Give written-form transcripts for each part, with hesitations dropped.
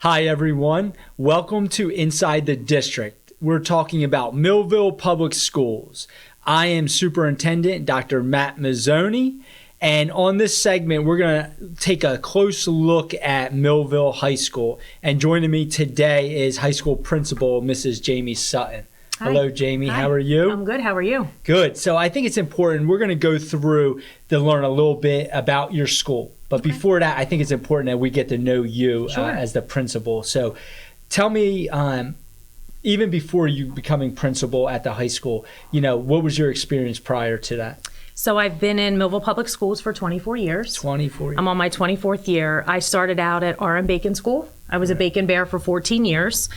Hi, everyone. Welcome to Inside the District. We're talking about Millville Public Schools. I am Superintendent Dr. Matt Mazzone, and on this segment, we're going to take a close look at Millville High School. And joining me today is high school principal, Mrs. Jaime Sutton. Hi. Hello, Jaime. Hi. How are you? I'm good. How are you? Good. So I think it's important. We're going to go through to learn a little bit about your school. But before that, I think it's important that we get to know you as the principal. So tell me, even before you becoming principal at the high school, what was your experience prior to that? So I've been in Millville Public Schools for 24 years. 24 years. I'm on my 24th year. I started out at R.M. Bacon School. I was a Bacon Bear for 14 years.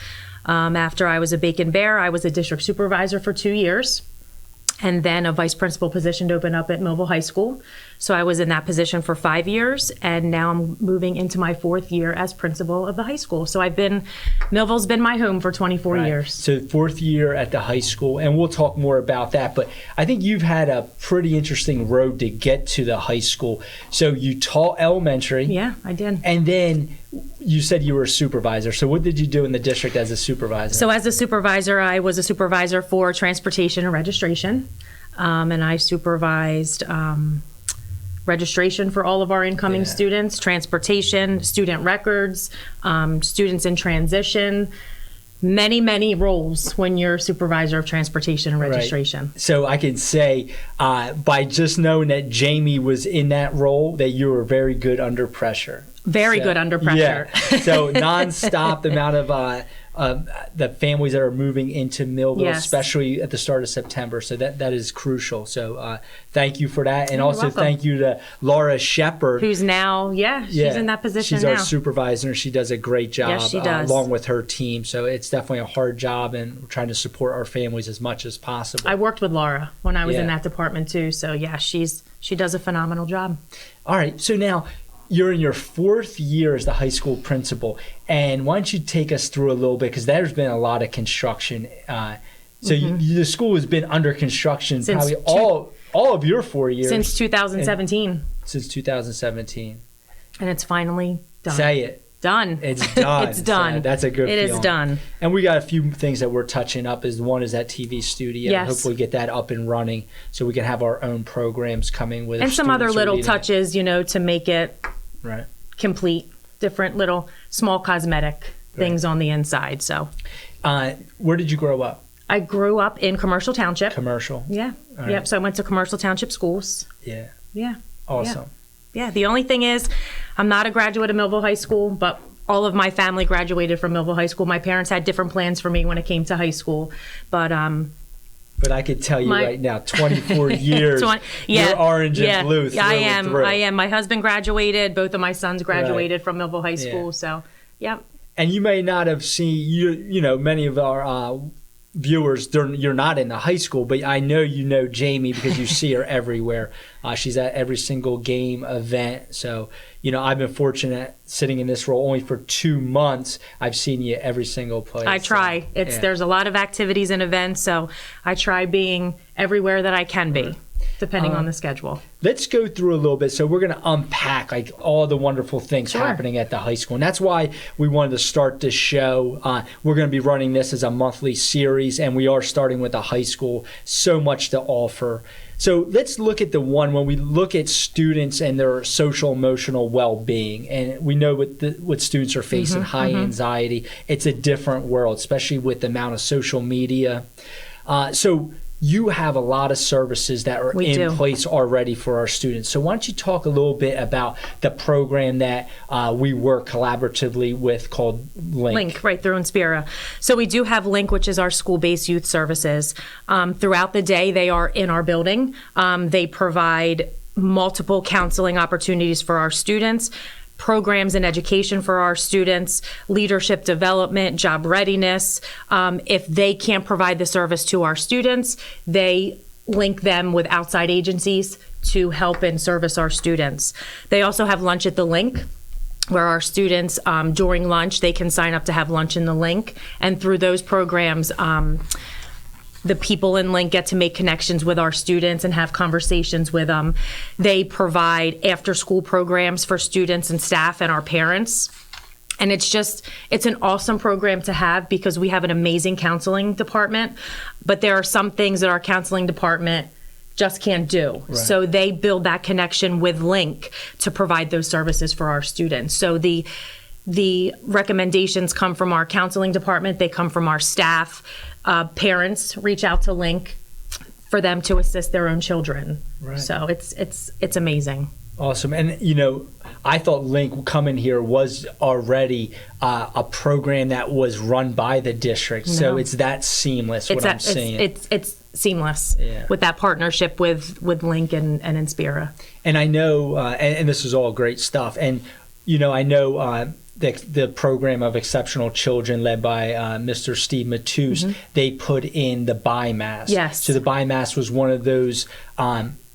After I was a Bacon Bear, I was a district supervisor for 2 years. And then a vice principal position opened up at Millville High School. So I was in that position for 5 years, and now I'm moving into my 4th year as principal of the high school. So Millville's been my home for 24 years. So 4th year at the high school, and we'll talk more about that. But I think you've had a pretty interesting road to get to the high school. So you taught elementary. Yeah, I did. And then you said you were a supervisor. So what did you do in the district as a supervisor? So as a supervisor, I was a supervisor for transportation and registration. And I supervised registration for all of our incoming students, transportation, student records, students in transition, many roles when you're supervisor of transportation and registration. Right. So I can say by just knowing that Jaime was in that role, that you were very good under pressure. Very good under pressure. Yeah. So nonstop the amount of the families that are moving into Millville, especially at the start of September. So that is crucial. So thank you for that. And also welcome. Thank you to Laura Shepard. Who's now, she's in that position now. She's our supervisor. She does a great job Yes, she does. Along with her team. So it's definitely a hard job, and we're trying to support our families as much as possible. I worked with Laura when I was in that department too. So she does a phenomenal job. All right. So now, you're in your 4th year as the high school principal, and why don't you take us through a little bit, because there's been a lot of construction. The school has been under construction since probably all of your 4 years. Since 2017. Since 2017. And it's finally done. Say it. Done. It's done. It's done. So that's a good feeling. It is done. And we got a few things that we're touching up. One is that TV studio. Yes. Hopefully get that up and running so we can have our own programs coming with. And some other little touches, to make it complete. Different little small cosmetic things on the inside. So, where did you grow up? I grew up in Commercial Township. Commercial. Yeah. All Yep. right. So I went to Commercial Township schools. Yeah. Yeah. Awesome. Yeah. The only thing is, I'm not a graduate of Millville High School, but all of my family graduated from Millville High School. My parents had different plans for me when it came to high school, but I could tell you right now, 24 years, you're orange and blue through and through. I am. My husband graduated. Both of my sons graduated from Millville High School. So, yeah. And you may not have seen, many of our viewers, you're not in the high school, but I know you know Jaime because you see her everywhere. She's at every single game, event. So, I've been fortunate sitting in this role only for 2 months. I've seen you every single place. I try. There's a lot of activities and events, so I try being everywhere that I can be, depending on the schedule. Let's go through a little bit. So we're going to unpack all the wonderful things happening at the high school. And that's why we wanted to start this show. We're going to be running this as a monthly series, and we are starting with the high school. So much to offer. So let's look at when we look at students and their social emotional well-being, and we know what students are facing, high anxiety. It's a different world, especially with the amount of social media. So you have a lot of services that are in place already for our students. So why don't you talk a little bit about the program that we work collaboratively with called LINK? LINK, right through Inspira. So we do have LINK, which is our school-based youth services. Throughout the day, they are in our building. They provide multiple counseling opportunities for our students, programs and education for our students, leadership development, job readiness. If they can't provide the service to our students, they link them with outside agencies to help and service our students. They also have lunch at the LINK, where our students, during lunch, they can sign up to have lunch in the LINK. And through those programs, the people in LINK get to make connections with our students and have conversations with them. They provide after-school programs for students and staff and our parents. And it's an awesome program to have because we have an amazing counseling department, but there are some things that our counseling department just can't do. Right. So they build that connection with Link to provide those services for our students. So the recommendations come from our counseling department. They come from our staff. Parents reach out to Link for them to assist their own children. Right. So it's amazing. Awesome. And, I thought Link coming here was already a program that was run by the district. No. So it's that seamless, I'm seeing. It's seamless with that partnership with Link and Inspira. And I know, and this is all great stuff. And, I know the program of exceptional children led by Mr. Steve Matus, they put in the BIMAS. Yes. So the BIMAS was one of those,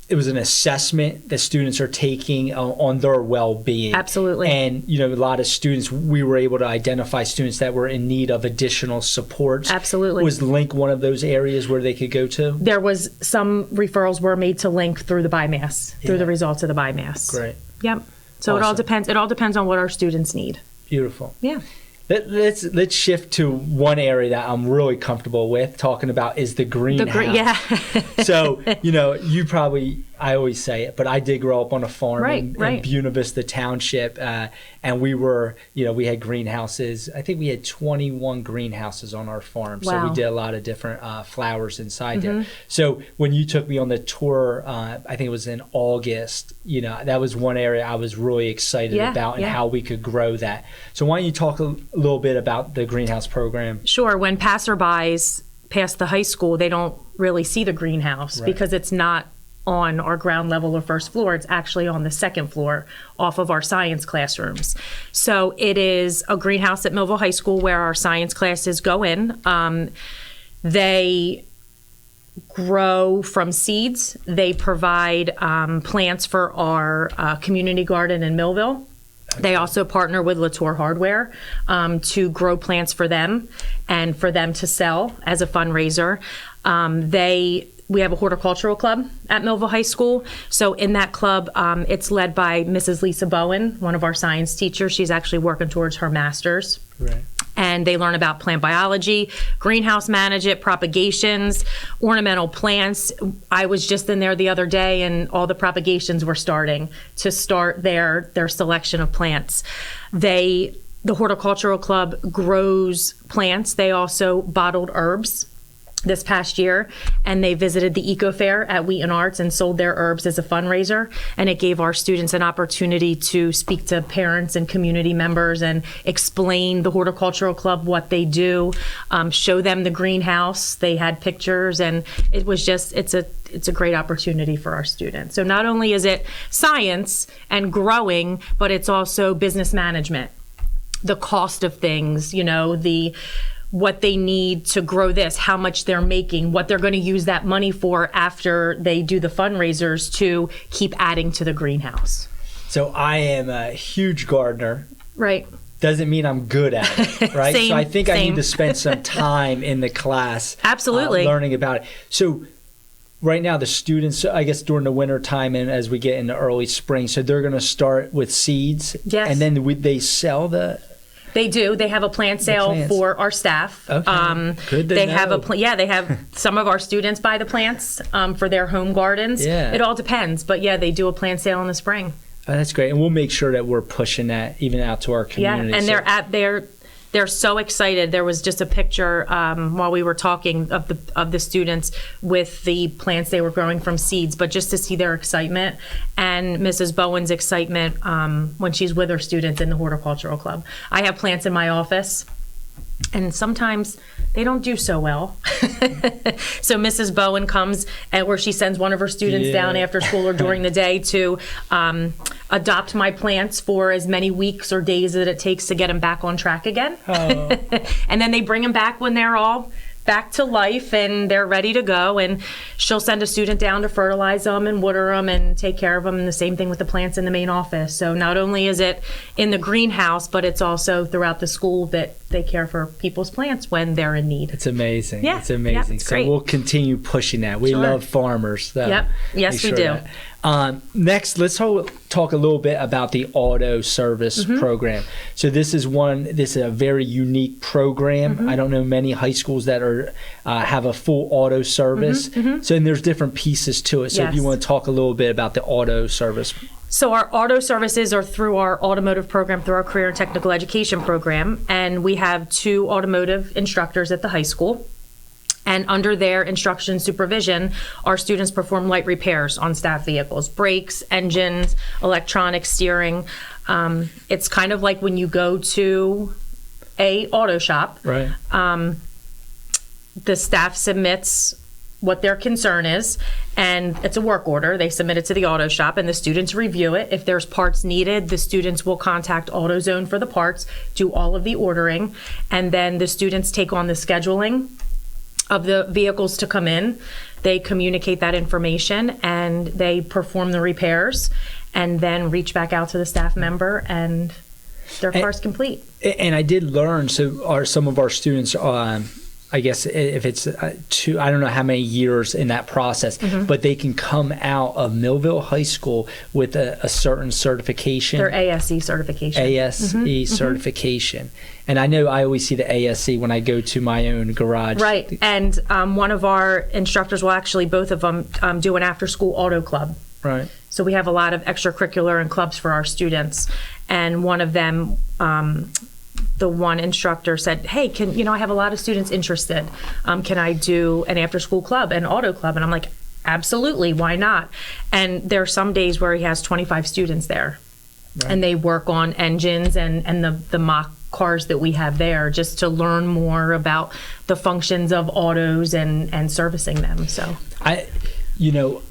it was an assessment that students are taking on their well-being. Absolutely. And, a lot of students, we were able to identify students that were in need of additional supports. Absolutely. Was Link one of those areas where they could go to? There was some referrals were made to Link through the BIMAS, through the results of the BIMAS. Great. Yep. So awesome. It all depends on what our students need. Beautiful. Yeah. Let's shift to one area that I'm really comfortable with talking about is the greenhouse. Yeah. So, I always say it, but I did grow up on a farm in Buena Vista Township, and we were, we had greenhouses. I think we had 21 greenhouses on our farm. Wow. So we did a lot of different flowers inside there. So when you took me on the tour, I think it was in August, that was one area I was really excited about and how we could grow that. So why don't you talk a little bit about the greenhouse program? Sure. When passerbys pass the high school, they don't really see the greenhouse because it's not on our ground level or first floor. It's actually on the second floor off of our science classrooms. So it is a greenhouse at Millville High School where our science classes go in. They grow from seeds. They provide plants for our community garden in Millville. They also partner with Latour Hardware to grow plants for them and for them to sell as a fundraiser. We have a horticultural club at Millville High School. So in that club, it's led by Mrs. Lisa Bowen, one of our science teachers. She's actually working towards her master's. Right. And they learn about plant biology, greenhouse management, propagations, ornamental plants. I was just in there the other day, and all the propagations were starting to start their selection of plants. The horticultural club grows plants. They also bottled herbs this past year, and they visited the Eco Fair at Wheaton Arts and sold their herbs as a fundraiser. And it gave our students an opportunity to speak to parents and community members and explain the horticultural club, what they do, show them the greenhouse. They had pictures, and it was just, it's a great opportunity for our students. So not only is it science and growing, but it's also business management, the cost of things, what they need to grow this, how much they're making, what they're going to use that money for after they do the fundraisers to keep adding to the greenhouse. So I am a huge gardener. Right. Doesn't mean I'm good at it, right? Same, so I think I need to spend some time in the class. Absolutely. Learning about it. So right now the students, I guess during the winter time and as we get into early spring, so they're going to start with seeds. Yes. And then they sell They do. They have a plant sale for our staff. Okay. Good to know. They have some of our students buy the plants for their home gardens. Yeah. It all depends, but they do a plant sale in the spring. Oh, that's great, and we'll make sure that we're pushing that even out to our community. Yeah, and they're so excited. There was just a picture while we were talking of the students with the plants they were growing from seeds, but just to see their excitement and Mrs. Bowen's excitement when she's with her students in the horticultural club. I have plants in my office, and sometimes they don't do so well. So Mrs. Bowen comes where she sends one of her students down after school or during the day to adopt my plants for as many weeks or days that it takes to get them back on track again. Oh. And then they bring them back when they're all back to life and they're ready to go, and she'll send a student down to fertilize them and water them and take care of them, and the same thing with the plants in the main office. So not only is it in the greenhouse, but it's also throughout the school that they care for people's plants when they're in need. It's amazing. Yeah. It's amazing. Yeah, it's so great. we'll continue pushing that. We love farmers. So Yep. Yes, we do. Next, let's talk a little bit about the auto service program. So this is a very unique program. I don't know many high schools that have a full auto service. So and there's different pieces to it. So if you want to talk a little bit about the auto service. So our auto services are through our automotive program, through our career and technical education program. And we have 2 automotive instructors at the high school. And under their instruction supervision, our students perform light repairs on staff vehicles, brakes, engines, electronic steering. It's kind of like when you go to a auto shop. Right. The staff submits what their concern is, and it's a work order. They submit it to the auto shop, and the students review it. If there's parts needed, the students will contact AutoZone for the parts, do all of the ordering, and then the students take on the scheduling of the vehicles to come in. They communicate that information, and they perform the repairs, and then reach back out to the staff member, and their car's complete. And I did learn, some of our students, I guess if it's I don't know how many years in that process, but they can come out of Millville High School with a certain certification. Their ASE certification. ASE certification. And I know I always see the ASE when I go to my own garage. Right. And one of our instructors will actually, both of them, do an after-school auto club. Right. So we have a lot of extracurricular and clubs for our students. And one of them, the one instructor said, hey, I have a lot of students interested. Can I do an after-school club, an auto club? And I'm like, absolutely, why not? And there are some days where he has 25 students there. Right. And they work on engines and the mock cars that we have there, just to learn more about the functions of autos and servicing them. So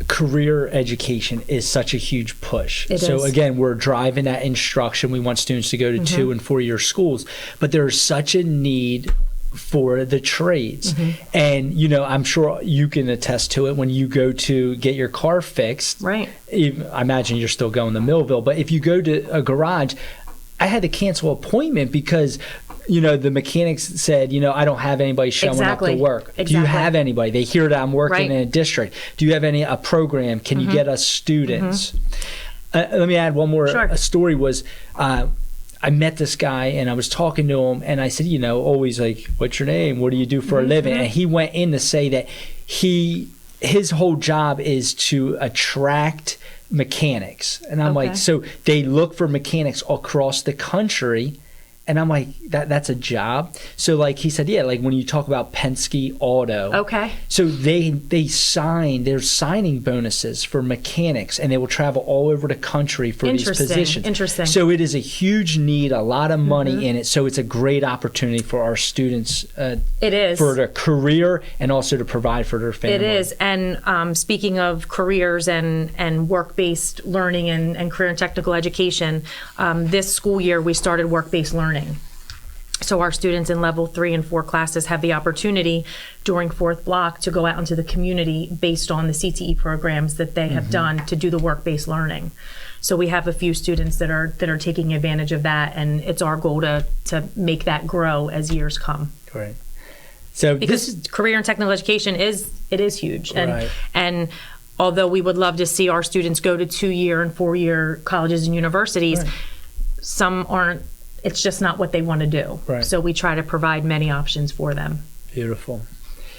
career education is such a huge push. So again, we're driving that instruction. We want students to go to 2- and 4-year schools, but there's such a need for the trades. And, I'm sure you can attest to it when you go to get your car fixed. Right. I imagine you're still going to Millville, but if you go to a garage, I had to cancel an appointment because the mechanics said, I don't have anybody showing up to work. Do you have anybody? They hear that I'm working in a district. Do you have a program? Can you get us students? Let me add one more. Sure. A story was, I met this guy and I was talking to him and I said, always like, what's your name? What do you do for a living? And he went in to say that his whole job is to attract mechanics. And I'm like, so they look for mechanics across the country. And I'm like, that's a job. So like he said, like when you talk about Penske Auto. Okay. So there's signing bonuses for mechanics and they will travel all over the country for these positions. Interesting. So it is a huge need, a lot of money in it. So it's a great opportunity for our students. It is. For their career and also to provide for their family. It is. And speaking of careers and work-based learning and career and technical education, this school year we started work-based learning. So our students in level 3 and 4 classes have the opportunity during 4th block to go out into the community based on the CTE programs that they have done to do the work-based learning. So we have a few students that are taking advantage of that, and it's our goal to make that grow as years come. Great. So because career and technical education is huge, and although we would love to see our students go to 2-year and 4-year colleges and universities, some aren't. It's just not what they want to do. Right. So we try to provide many options for them. Beautiful.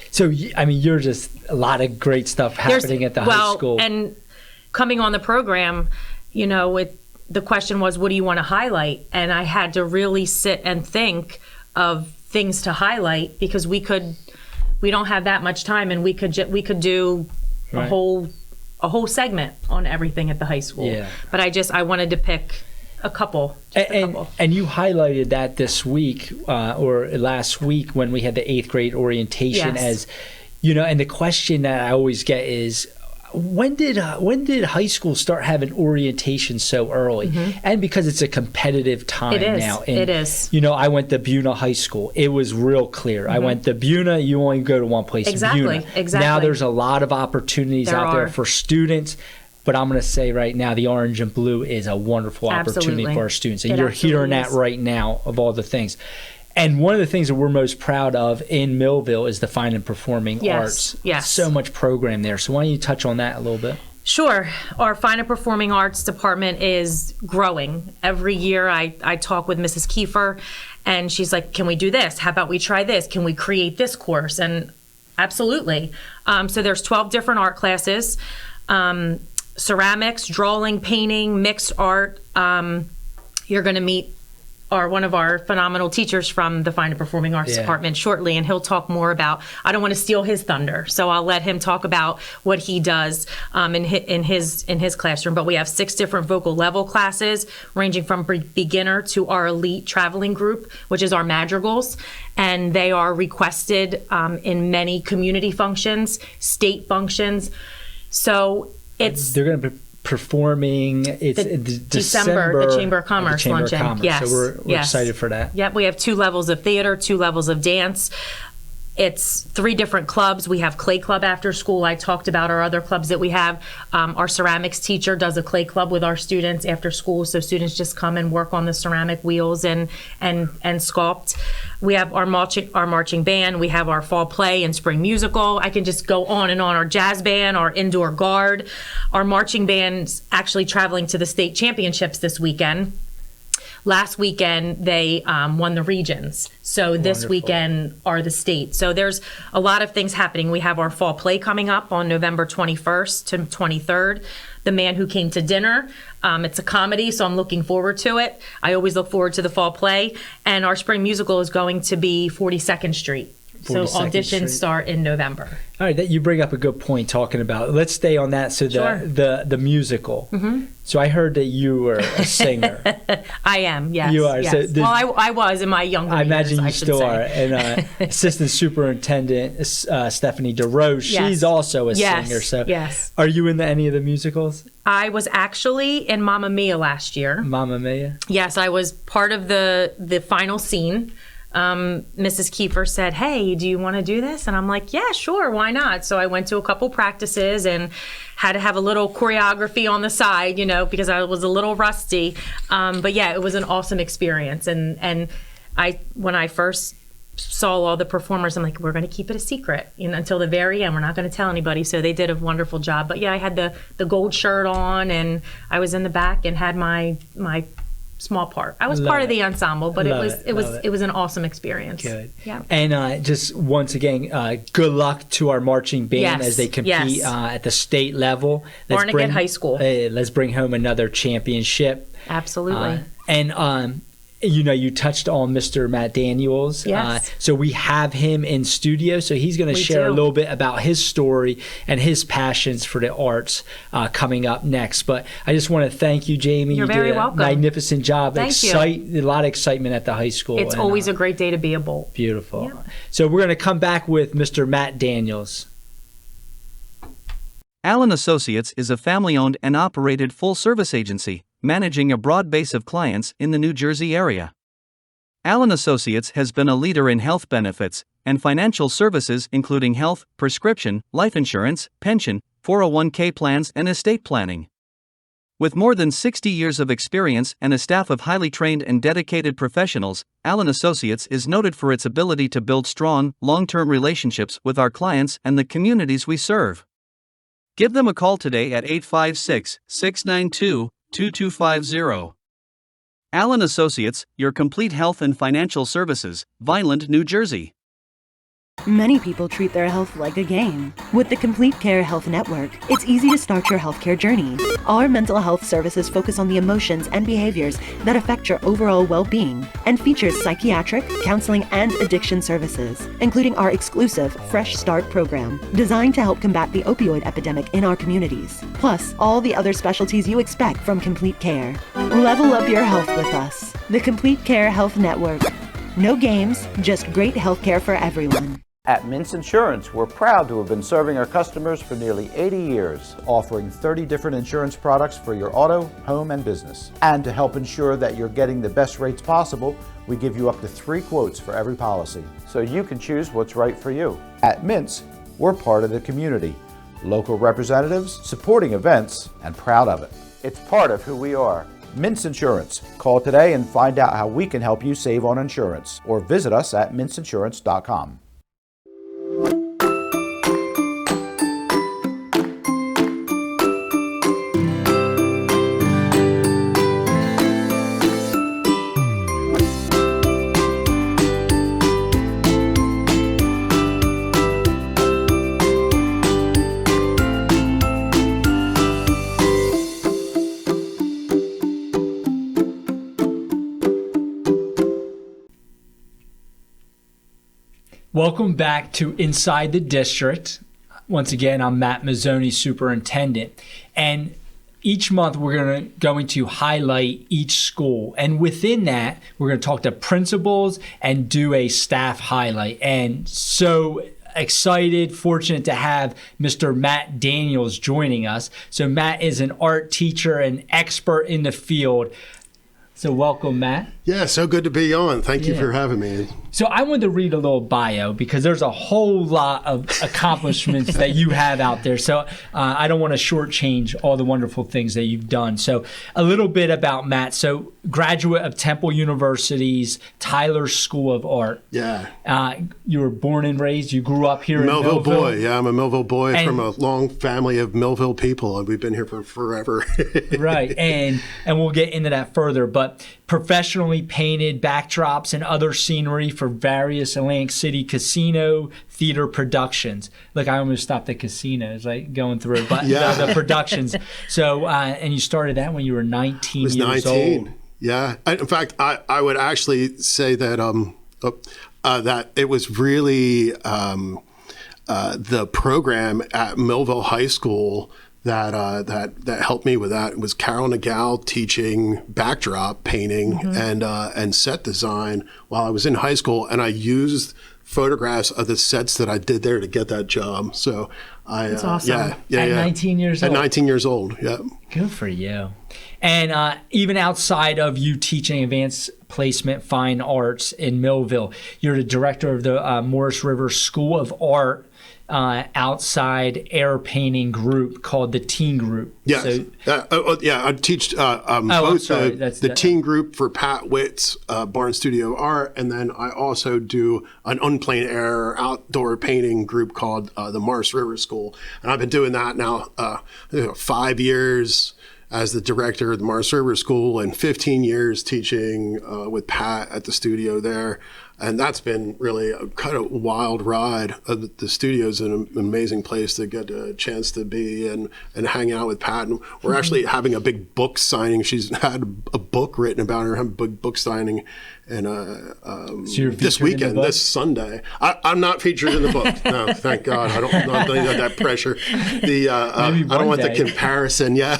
So, you're just a lot of great stuff happening at the high school. And coming on the program, the question was, what do you want to highlight? And I had to really sit and think of things to highlight because we don't have that much time, and we could do a whole segment on everything at the high school. Yeah. But I wanted to pick a couple. And you highlighted that this week or last week when we had the 8th grade orientation as, and the question that I always get is, when did high school start having orientation so early? And because it's a competitive time now. And, it is. I went to Buna High School. It was real clear. I went to Buna. You only go to one place. Buna. Exactly. Now there's a lot of opportunities out there for students. But I'm going to say right now, the orange and blue is a wonderful opportunity for our students. And you're hearing that right now of all the things. And one of the things that we're most proud of in Millville is the fine and performing arts. Yes. So much program there. So why don't you touch on that a little bit? Sure. Our fine and performing arts department is growing. Every year I talk with Mrs. Kiefer, and she's like, can we do this? How about we try this? Can we create this course? And absolutely. So there's 12 different art classes, ceramics, drawing, painting, mixed art. You're going to meet one of our phenomenal teachers from the Fine and Performing Arts Department shortly, and he'll talk more about, I don't want to steal his thunder, so I'll let him talk about what he does in his classroom. But we have 6 different vocal level classes, ranging from beginner to our elite traveling group, which is our madrigals, and they are requested in many community functions, state functions. So they're going to be performing. It's December, the Chamber of Commerce luncheon. Yes, so we're excited for that. Yep, we have 2 levels of theater, 2 levels of dance. It's 3 different clubs. We have clay club after school. I talked about our other clubs that we have. Our ceramics teacher does a clay club with our students after school, so students just come and work on the ceramic wheels and sculpt. We have our marching band. We have our fall play and spring musical. I can just go on and on. Our jazz band, our indoor guard. Our marching band's actually traveling to the state championships this weekend. Last weekend, they won the regions. So this weekend are the state. So there's a lot of things happening. We have our fall play coming up on November 21st to 23rd. The Man Who Came to Dinner. It's a comedy, so I'm looking forward to it. I always look forward to the fall play. And our spring musical is going to be 42nd Street. So auditions start in November. All right, you bring up a good point talking about. Let's stay on that. So the musical. Mm-hmm. So I heard that you were a singer. I am. Yes. You are. Yes. So I was in my younger years. I imagine you still say. are. And Assistant Superintendent Stephanie DeRose. She's also a singer. So are you in any of the musicals? I was actually in Mamma Mia last year. Mamma Mia. Yes, I was part of the final scene. Mrs. Kiefer said, hey, do you want to do this? And I'm like, yeah, sure, why not? So I went to a couple practices and had to have a little choreography on the side, because I was a little rusty. But yeah, it was an awesome experience. And when I first saw all the performers, I'm like, we're going to keep it a secret until the very end. We're not going to tell anybody. So they did a wonderful job. But yeah, I had the gold shirt on, and I was in the back and had my small part. I was part of the ensemble, but it was an awesome experience. Good. Yeah. And just once again, good luck to our marching band as they compete at the state level. Barnegat High School. Let's bring home another championship. Absolutely. You touched on Mr. Matt Daniels. Yes. So we have him in studio. So he's going to share a little bit about his story and his passions for the arts coming up next. But I just want to thank you, Jaime. You're very welcome. Magnificent job. Thank you. A lot of excitement at the high school. It's always a great day to be a Bolt. Beautiful. Yeah. So we're going to come back with Mr. Matt Daniels. Allen Associates is a family-owned and operated full-service agency, managing a broad base of clients in the New Jersey area. Allen Associates has been a leader in health benefits and financial services including health, prescription, life insurance, pension, 401k plans and estate planning. With more than 60 years of experience and a staff of highly trained and dedicated professionals, Allen Associates is noted for its ability to build strong, long-term relationships with our clients and the communities we serve. Give them a call today at 856-692-2250. Allen Associates, your complete health and financial services, Vineland, New Jersey. Many people treat their health like a game. With the Complete Care Health Network, it's easy to start your healthcare journey. Our mental health services focus on the emotions and behaviors that affect your overall well-being and features psychiatric, counseling, and addiction services, including our exclusive Fresh Start program, designed to help combat the opioid epidemic in our communities, plus all the other specialties you expect from Complete Care. Level up your health with us. The Complete Care Health Network. No games, just great healthcare for everyone. At Mintz Insurance, we're proud to have been serving our customers for nearly 80 years, offering 30 different insurance products for your auto, home, and business. And to help ensure that you're getting the best rates possible, we give you up to 3 quotes for every policy, so you can choose what's right for you. At Mintz, we're part of the community, local representatives, supporting events, and proud of it. It's part of who we are. Mintz Insurance. Call today and find out how we can help you save on insurance, or visit us at mintzinsurance.com. Welcome back to Inside the District. Once again, I'm Matt Mazzone, Superintendent. And each month we're going to highlight each school. And within that, we're going to talk to principals and do a staff highlight. And so excited, fortunate to have Mr. Matt Daniels joining us. So Matt is an art teacher and expert in the field. So welcome, Matt. Yeah, so good to be on. Thank you for having me. So I wanted to read a little bio because there's a whole lot of accomplishments that you have out there. So I don't want to shortchange all the wonderful things that you've done. So a little bit about Matt. So graduate of Temple University's Tyler School of Art. Yeah. You were born and raised. You grew up here in Millville Millville. boy. Yeah, I'm a Millville boy from a long family of Millville people, and we've been here for forever. Right. And we'll get into that further. But professionally painted backdrops and other scenery for various Atlantic City casino theater productions. Look, I almost stopped at casinos, like going through, but the productions. So, and you started that when you were 19 years 19. old. Yeah. In fact, I would actually say that that it was really the program at Millville High School that helped me with that. It was Carol Nagal teaching backdrop painting and set design while I was in high school, and I used photographs of the sets that I did there to get that job. So That's awesome. At 19 years old. At 19 years old, yeah. Good for you. And even outside of you teaching advanced placement fine arts in Millville, you're the director of the Morris River School of Art outside air painting group called the Teen Group. Yes. So, I teach both sorry. the Teen Group for Pat Witt's Barn Studio Art, and then I also do an unplane air outdoor painting group called the Morris River School. And I've been doing that now 5 years as the director of the Morris River School and 15 years teaching with Pat at the studio there. And that's been really a kind of wild ride. The studio's an amazing place to get a chance to be and hang out with Pat. And we're actually having a big book signing. She's had a book written about her, having a big book signing. And so this weekend, this Sunday, I'm not featured in the book. No, thank God. I don't have that pressure. I don't want the comparison. Yeah.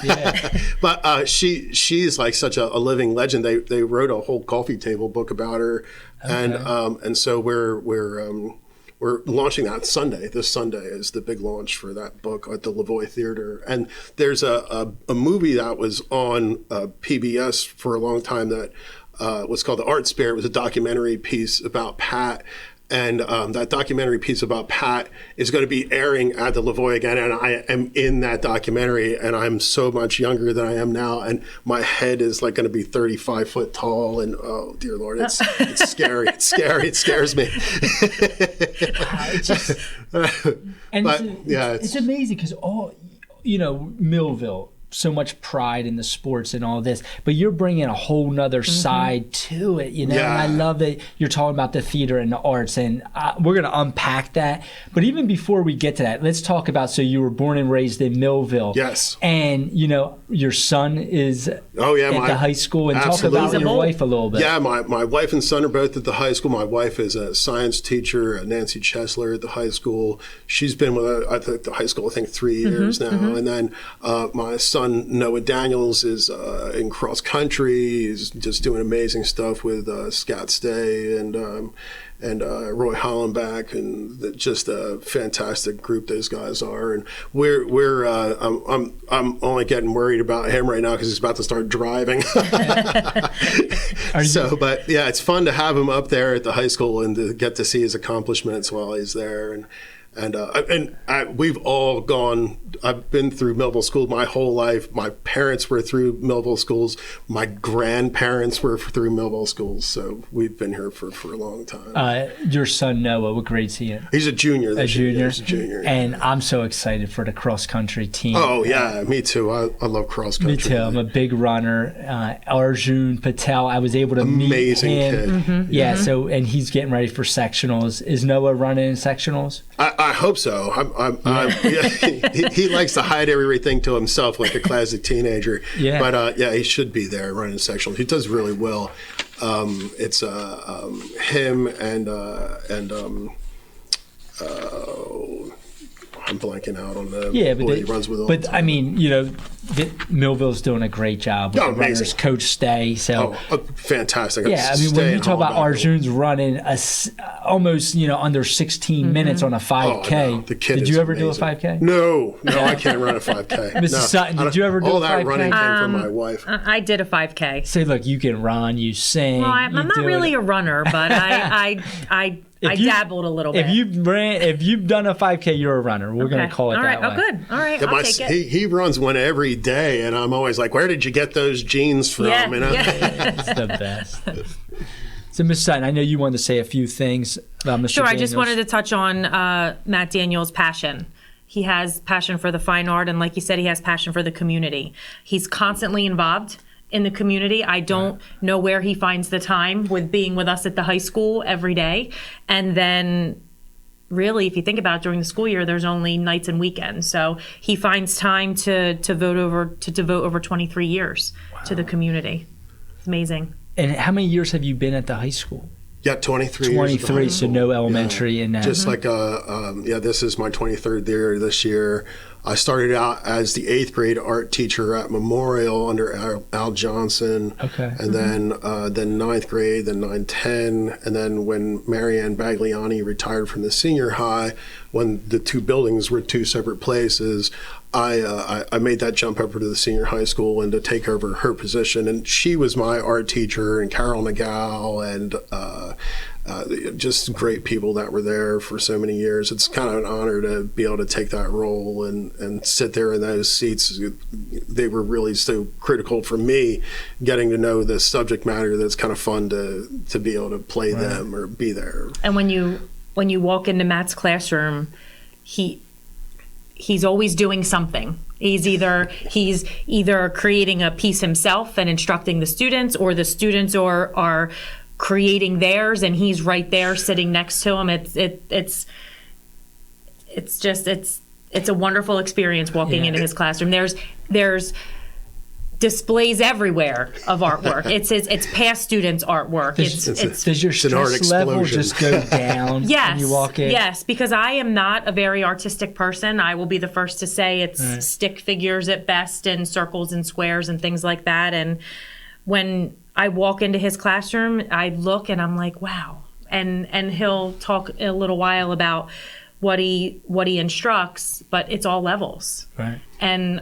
But she's like such a living legend. They wrote a whole coffee table book about her. Okay. And so we're launching that Sunday. This Sunday is the big launch for that book at the Lavoie Theater. And there's a movie that was on PBS for a long time that was called The Art Spirit. It was a documentary piece about Pat. And that documentary piece about Pat is going to be airing at the Lavoie again. And I am in that documentary, and I'm so much younger than I am now. And my head is like going to be 35 foot tall. And oh, dear Lord, it's scary. It's scary. It scares me. It's amazing because Millville, so much pride in the sports and all this, but you're bringing a whole nother side to it, And I love that you're talking about the theater and the arts, and we're going to unpack that. But even before we get to that, let's talk about, so you were born and raised in Millville. Yes. And, your son is at the high school, and absolutely. Talk about your wife a little bit. Yeah, my wife and son are both at the high school. My wife is a science teacher, Nancy Chesler, at the high school. She's been with the high school, I think, 3 years now. And then my son, Noah Daniels, is in cross country. He's just doing amazing stuff with Scott Stay and Roy Hollenbach, and just a fantastic group those guys are. And I'm only getting worried about him right now because he's about to start driving. But yeah, it's fun to have him up there at the high school and to get to see his accomplishments while he's there. we've all gone. I've been through Millville School my whole life. My parents were through Millville Schools. My grandparents were through Millville Schools. So we've been here for a long time. Your son Noah, what grade's he in? He's a junior. A junior. He's a junior. And I'm so excited for the cross country team. Oh yeah, me too. I love cross country. Me too. I'm a big runner. Arjun Patel. I was able to meet him. Kid. Mm-hmm. Yeah. So and he's getting ready for sectionals. Is Noah running in sectionals? I hope so. He likes to hide everything to himself like a classic teenager. Yeah. But he should be there running sectionals. He does really well. It's him and I'm blanking out on the boy he runs with all the time. I mean, Millville's doing a great job with the runners. Coach Stay. So fantastic. Yeah, I mean, when you talk about Arjun's running almost under 16 minutes on a 5K. Oh, no. The kid did you ever do a 5K? No, I can't run a 5K. Mrs. Sutton, did you ever do a 5K? All that running came from my wife. I did a 5K. Say, look, you can run, you sing. Well, I'm not really a runner, but I dabbled a little bit. If you've done a 5K, you're a runner. We're going to call it all right. that way. Oh, good. All right, I'll take it. He runs one every day, and I'm always like, where did you get those jeans from? Yeah, It's the best. So, Ms. Sutton, I know you wanted to say a few things about Mr. Sure, Daniels. I just wanted to touch on Matt Daniels' passion. He has passion for the fine art, and like you said, he has passion for the community. He's constantly involved in the community. I don't know where he finds the time with being with us at the high school every day. And then really, if you think about it, during the school year, there's only nights and weekends. So he finds time to devote over 23 years to the community. It's amazing. And how many years have you been at the high school? Yeah, 23 years. 23, so no elementary in that. Just like, this is my 23rd year this year. I started out as the 8th grade art teacher at Memorial under Al Johnson. Okay. And then 9th grade, then 9, 10. And then when Marianne Bagliani retired from the senior high, when the two buildings were two separate places, I made that jump over to the senior high school and to take over her position. And she was my art teacher, and Carol Nagal, and just great people that were there for so many years. It's kind of an honor to be able to take that role and sit there in those seats. They were really so critical for me, getting to know the subject matter. That's kind of fun to be able to play them or be there. And when you walk into Matt's classroom, he's always doing something. He's either creating a piece himself and instructing the students, or the students are creating theirs, and he's right there sitting next to him. It's a wonderful experience walking into his classroom. There's displays everywhere of artwork. It's past students' artwork. Does your stress level just go down when you walk in? Yes, because I am not a very artistic person. I will be the first to say it's stick figures at best, and circles and squares and things like that. And when I walk into his classroom, I look and I'm like, wow. And he'll talk a little while about what he instructs, but it's all levels. Right. And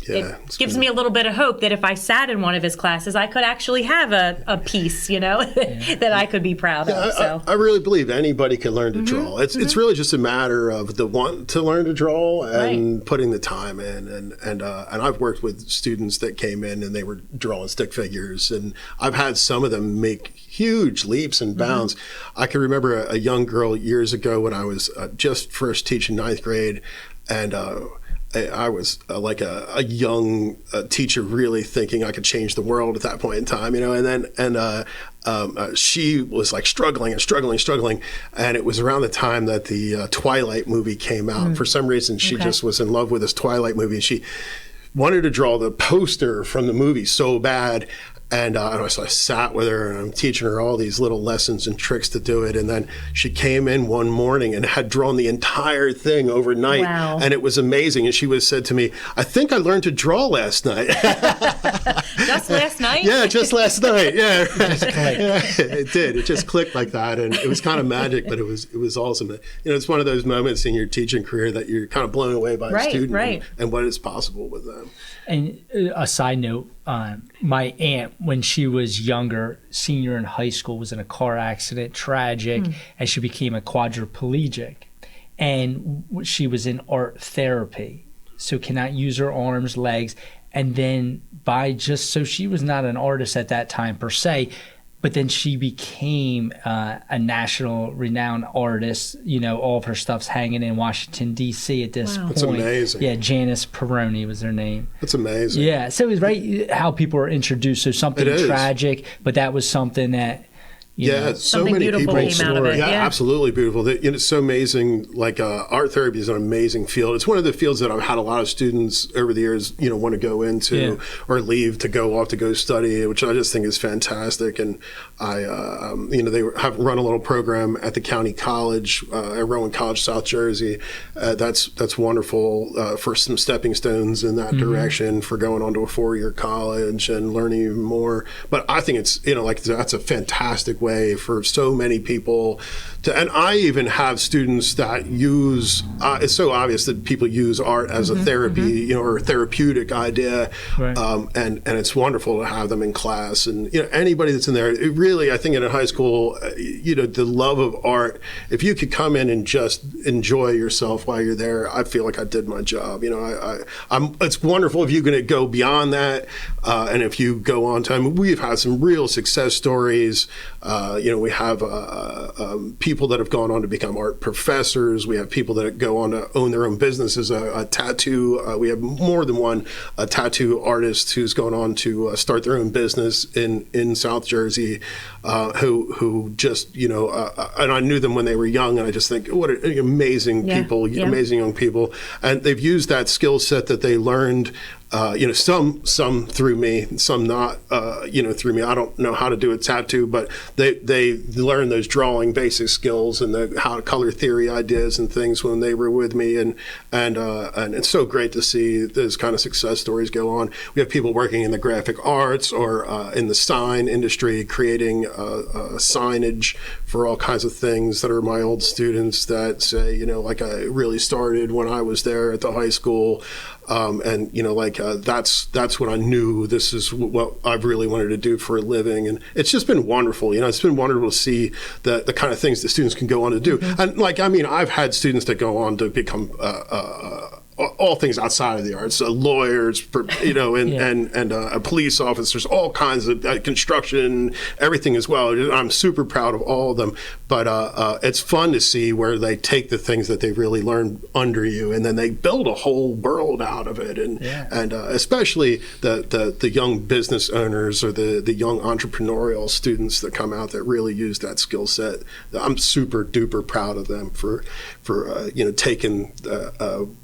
it gives me a little bit of hope that if I sat in one of his classes, I could actually have a piece, that I could be proud of. So I really believe anybody can learn to draw. It's really just a matter of the want to learn to draw and putting the time in. And I've worked with students that came in and they were drawing stick figures, and I've had some of them make huge leaps and bounds. I can remember a young girl years ago when I was just first teaching 9th grade, and I was like a young teacher, really thinking I could change the world at that point in time, and she was like struggling, and it was around the time that the Twilight movie came out. For some reason, she just was in love with this Twilight movie, and she wanted to draw the poster from the movie so bad. And so I sat with her, and I'm teaching her all these little lessons and tricks to do it. And then she came in one morning and had drawn the entire thing overnight. Wow. And it was amazing. And she said to me, I think I learned to draw last night. Just last night? Yeah, just last night. Yeah. It did. It just clicked like that. And it was kind of magic, but it was awesome. It's one of those moments in your teaching career that you're kind of blown away by a student and what is possible with them. And a side note, my aunt, when she was younger, senior in high school, was in a car accident, tragic, and she became a quadriplegic. and she was in art therapy, so cannot use her arms, legs, and then so she was not an artist at that time per se, but then she became a national renowned artist. All of her stuff's hanging in Washington, D.C. at this point. That's amazing. Yeah, Janice Peroni was her name. That's amazing. Yeah, so it was right how people are introduced. So something tragic, but that was something that, so something many beautiful people. came out of it. Yeah, absolutely beautiful. It's so amazing. Like art therapy is an amazing field. It's one of the fields that I've had a lot of students over the years, want to go into or leave to go off to go study, which I just think is fantastic. And I, they have run a little program at the county college, at Rowan College, South Jersey. That's wonderful for some stepping stones in that direction for going on to a 4-year college and learning even more. But I think it's, that's a fantastic way for so many people to, and I even have students that use, it's so obvious that people use art as a therapy, or a therapeutic idea. Right. And it's wonderful to have them in class. And, anybody that's in there, it really, I think in a high school, the love of art, if you could come in and just enjoy yourself while you're there, I feel like I did my job. It's wonderful if you're going to go beyond that. And if you go on time, we've had some real success stories. We have people that have gone on to become art professors. We have people that go on to own their own businesses. A tattoo. We have more than one tattoo artist who's gone on to start their own business in South Jersey. Who just and I knew them when they were young, and I just think what amazing people, amazing young people, and they've used that skill set that they learned. Some through me, some not, through me. I don't know how to do a tattoo, but they learn those drawing basic skills and the how color theory ideas and things when they were with me, and it's so great to see those kind of success stories go on. We have people working in the graphic arts or in the sign industry, creating signage for all kinds of things that are my old students that say, like I really started when I was there at the high school. That's when I knew this is what I've really wanted to do for a living. And it's just been wonderful. It's been wonderful to see the kind of things the students can go on to do. And I've had students that go on to become all things outside of the arts, lawyers, and police officers, all kinds of construction, everything as well. I'm super proud of all of them, but it's fun to see where they take the things that they've really learned under you, and then they build a whole world out of it. And especially the young business owners or the young entrepreneurial students that come out that really use that skill set. I'm super duper proud of them for taking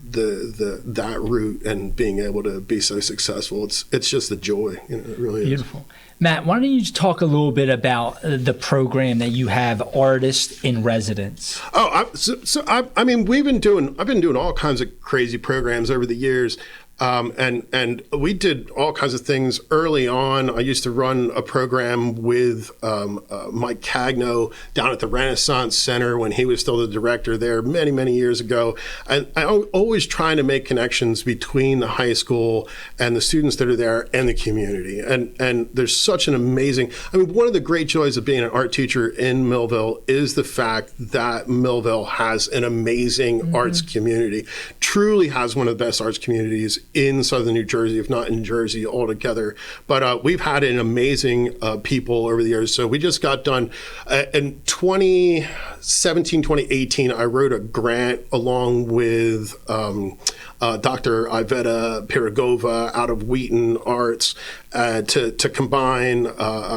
that route and being able to be so successful. It's just a joy. It really is. Beautiful. Matt, why don't you talk a little bit about the program that you have, Artist in Residence? I've been doing all kinds of crazy programs over the years. And we did all kinds of things early on. I used to run a program with Mike Cagno down at the Renaissance Center when he was still the director there many, many years ago. And I always trying to make connections between the high school and the students that are there and the community. And there's such an amazing, one of the great joys of being an art teacher in Millville is the fact that Millville has an amazing arts community, truly has one of the best arts communities in southern New Jersey, if not in Jersey altogether. But we've had an amazing people over the years. So we just got done in 2017, 2018, I wrote a grant along with Dr. Iveta Piragova out of Wheaton Arts to combine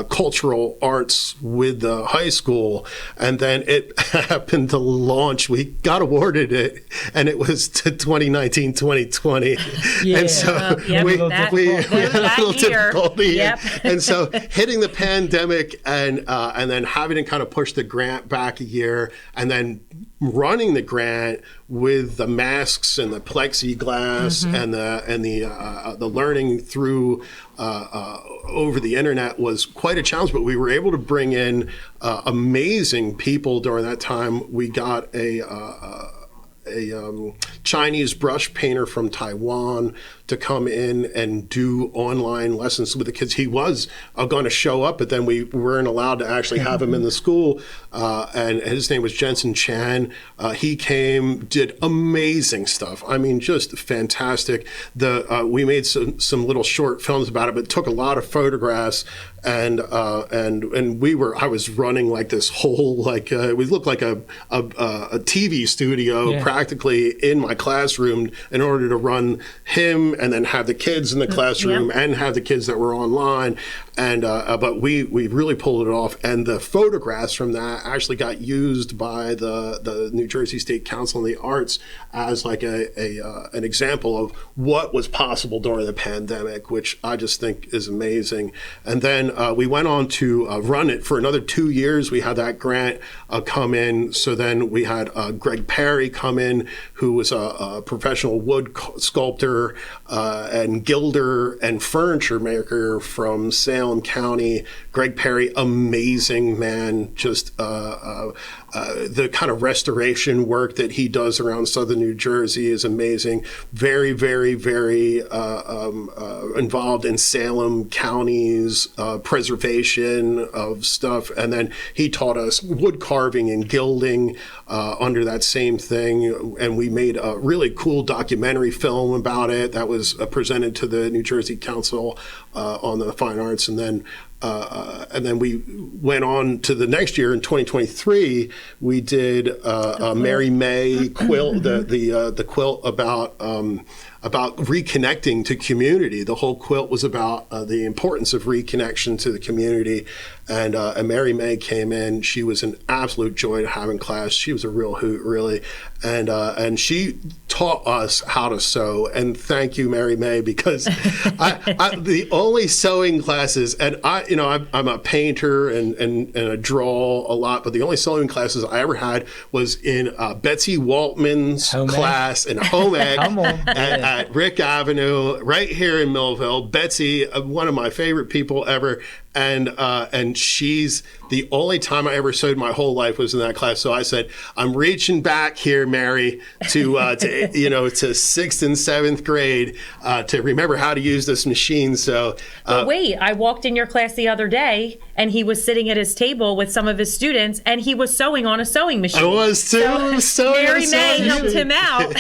cultural arts with the high school. And then it happened to launch. We got awarded it, and it was to 2019, 2020. Yeah. And so we had a little difficulty. Yep. And so hitting the pandemic and then having to kind of push the grant back a year, and then running the grant with the masks and the plexiglass and the learning through over the internet was quite a challenge, but we were able to bring in amazing people during that time. We got a Chinese brush painter from Taiwan to come in and do online lessons with the kids. He was going to show up, but then we weren't allowed to actually have him in the school. And his name was Jensen Chan. He came, did amazing stuff. I mean, just fantastic. We made some little short films about it, but took a lot of photographs. And I was running like this whole, like we looked like a TV studio practically in my classroom in order to run him and then have the kids in the classroom and have the kids that were online. And but we really pulled it off, and the photographs from that actually got used by the New Jersey State Council on the Arts as like an example of what was possible during the pandemic, which I just think is amazing. And then we went on to run it for another 2 years. We had that grant come in. So then we had Greg Perry come in, who was a professional wood sculptor and gilder and furniture maker from Salem County. Greg Perry, amazing man, just the kind of restoration work that he does around southern New Jersey is amazing. Very, very, very involved in Salem County's preservation of stuff. And then he taught us wood carving and gilding under that same thing. And we made a really cool documentary film about it that was presented to the New Jersey Council on the Fine Arts. And then we went on to the next year in 2023. We did Mary May quilt, the quilt about reconnecting to community. The whole quilt was about the importance of reconnection to the community. And Mary May came in. She was an absolute joy to have in class. She was a real hoot, really. And she taught us how to sew. And thank you, Mary May, because the only sewing classes, and I'm a painter and I draw a lot, but the only sewing classes I ever had was in Betsy Waltman's class in home ec at Rick Avenue, right here in Millville. Betsy, one of my favorite people ever. And she's the only time I ever sewed my whole life was in that class. So I said, I'm reaching back here, Mary, to 6th and 7th grade to remember how to use this machine. So wait, I walked in your class the other day, and he was sitting at his table with some of his students, and he was sewing on a sewing machine. I was too. So Mary May helped him out.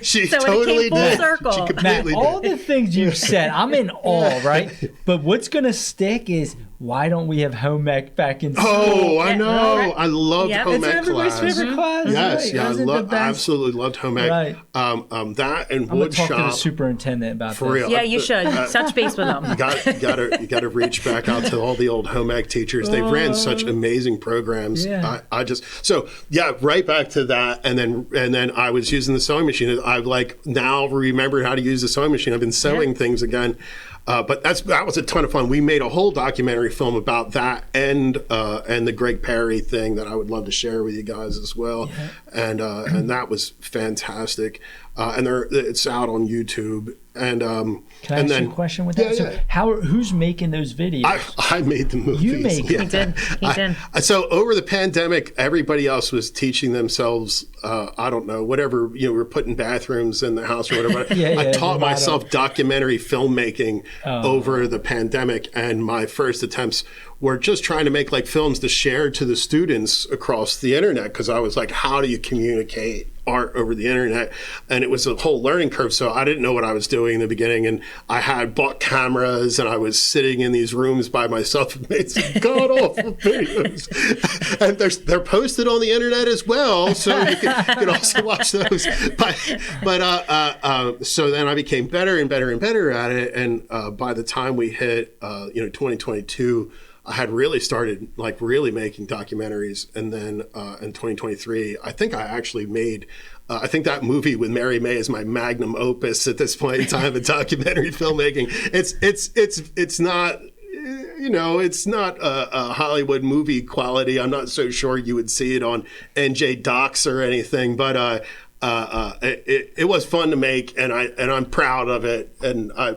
She so totally it came full did. circle. She completely Matt, all did. the things you've said, I'm in awe, right? But what's going to stick is, why don't we have home ec back in school? Oh, I know. Right. I loved home It's ec everybody's class. favorite class. Yes, right? yeah, Isn't it the best? absolutely loved home ec. Right. That and I'm going wood to talk to the shop. superintendent about For this. real. Yeah, you should. Touch base with them. You got to reach back out to all the old home ec teachers. They ran such amazing programs. Yeah. Right back to that, and then I was using the sewing machine. I've now remembered how to use the sewing machine. I've been sewing things again. But that was a ton of fun. We made a whole documentary film about that and the Greg Perry thing that I would love to share with you guys as well. Yeah. And that was fantastic. And it's out on YouTube. And can I ask you a question with that? So who's making those videos? I made the movies. You made them. He did. So over the pandemic, everybody else was teaching themselves, I don't know, whatever, we're putting bathrooms in the house or whatever. I taught myself documentary filmmaking over the pandemic, and my first attempts were just trying to make films to share to the students across the internet, because I was like, how do you communicate art over the internet? And it was a whole learning curve, so I didn't know what I was doing in the beginning, and I had bought cameras, and I was sitting in these rooms by myself and made some god-awful videos. And they're posted on the internet as well, so you can also watch those. But so then I became better and better and better at it, and by the time we hit 2022, I had really started really making documentaries. And then in 2023, I think I actually made, I think that movie with Mary May is my magnum opus at this point in time in documentary filmmaking. It's not, it's not a Hollywood movie quality. I'm not so sure you would see it on NJ Docs or anything, but it was fun to make, and I'm proud of it, and I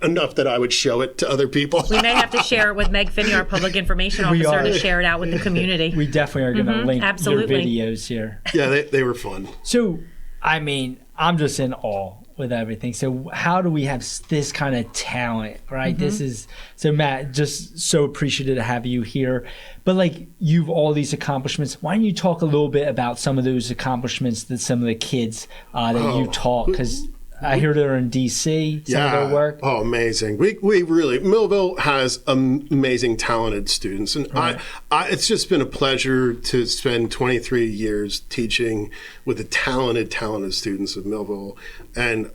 enough that I would show it to other people. We may have to share it with Meg Finney, our public information officer, to share it out with the community. We definitely are going to link absolutely. your videos here. Yeah, they were fun. So, I mean, I'm just in awe with everything. So how do we have this kind of talent, right? This is, so Matt, just so appreciative to have you here. But like, you've all these accomplishments. Why don't you talk a little bit about some of those accomplishments that some of the kids that you taught? Because I hear they're in D.C., some of their work. Oh, amazing. We really, Millville has amazing, talented students. And I it's just been a pleasure to spend 23 years teaching with the talented students of Millville. And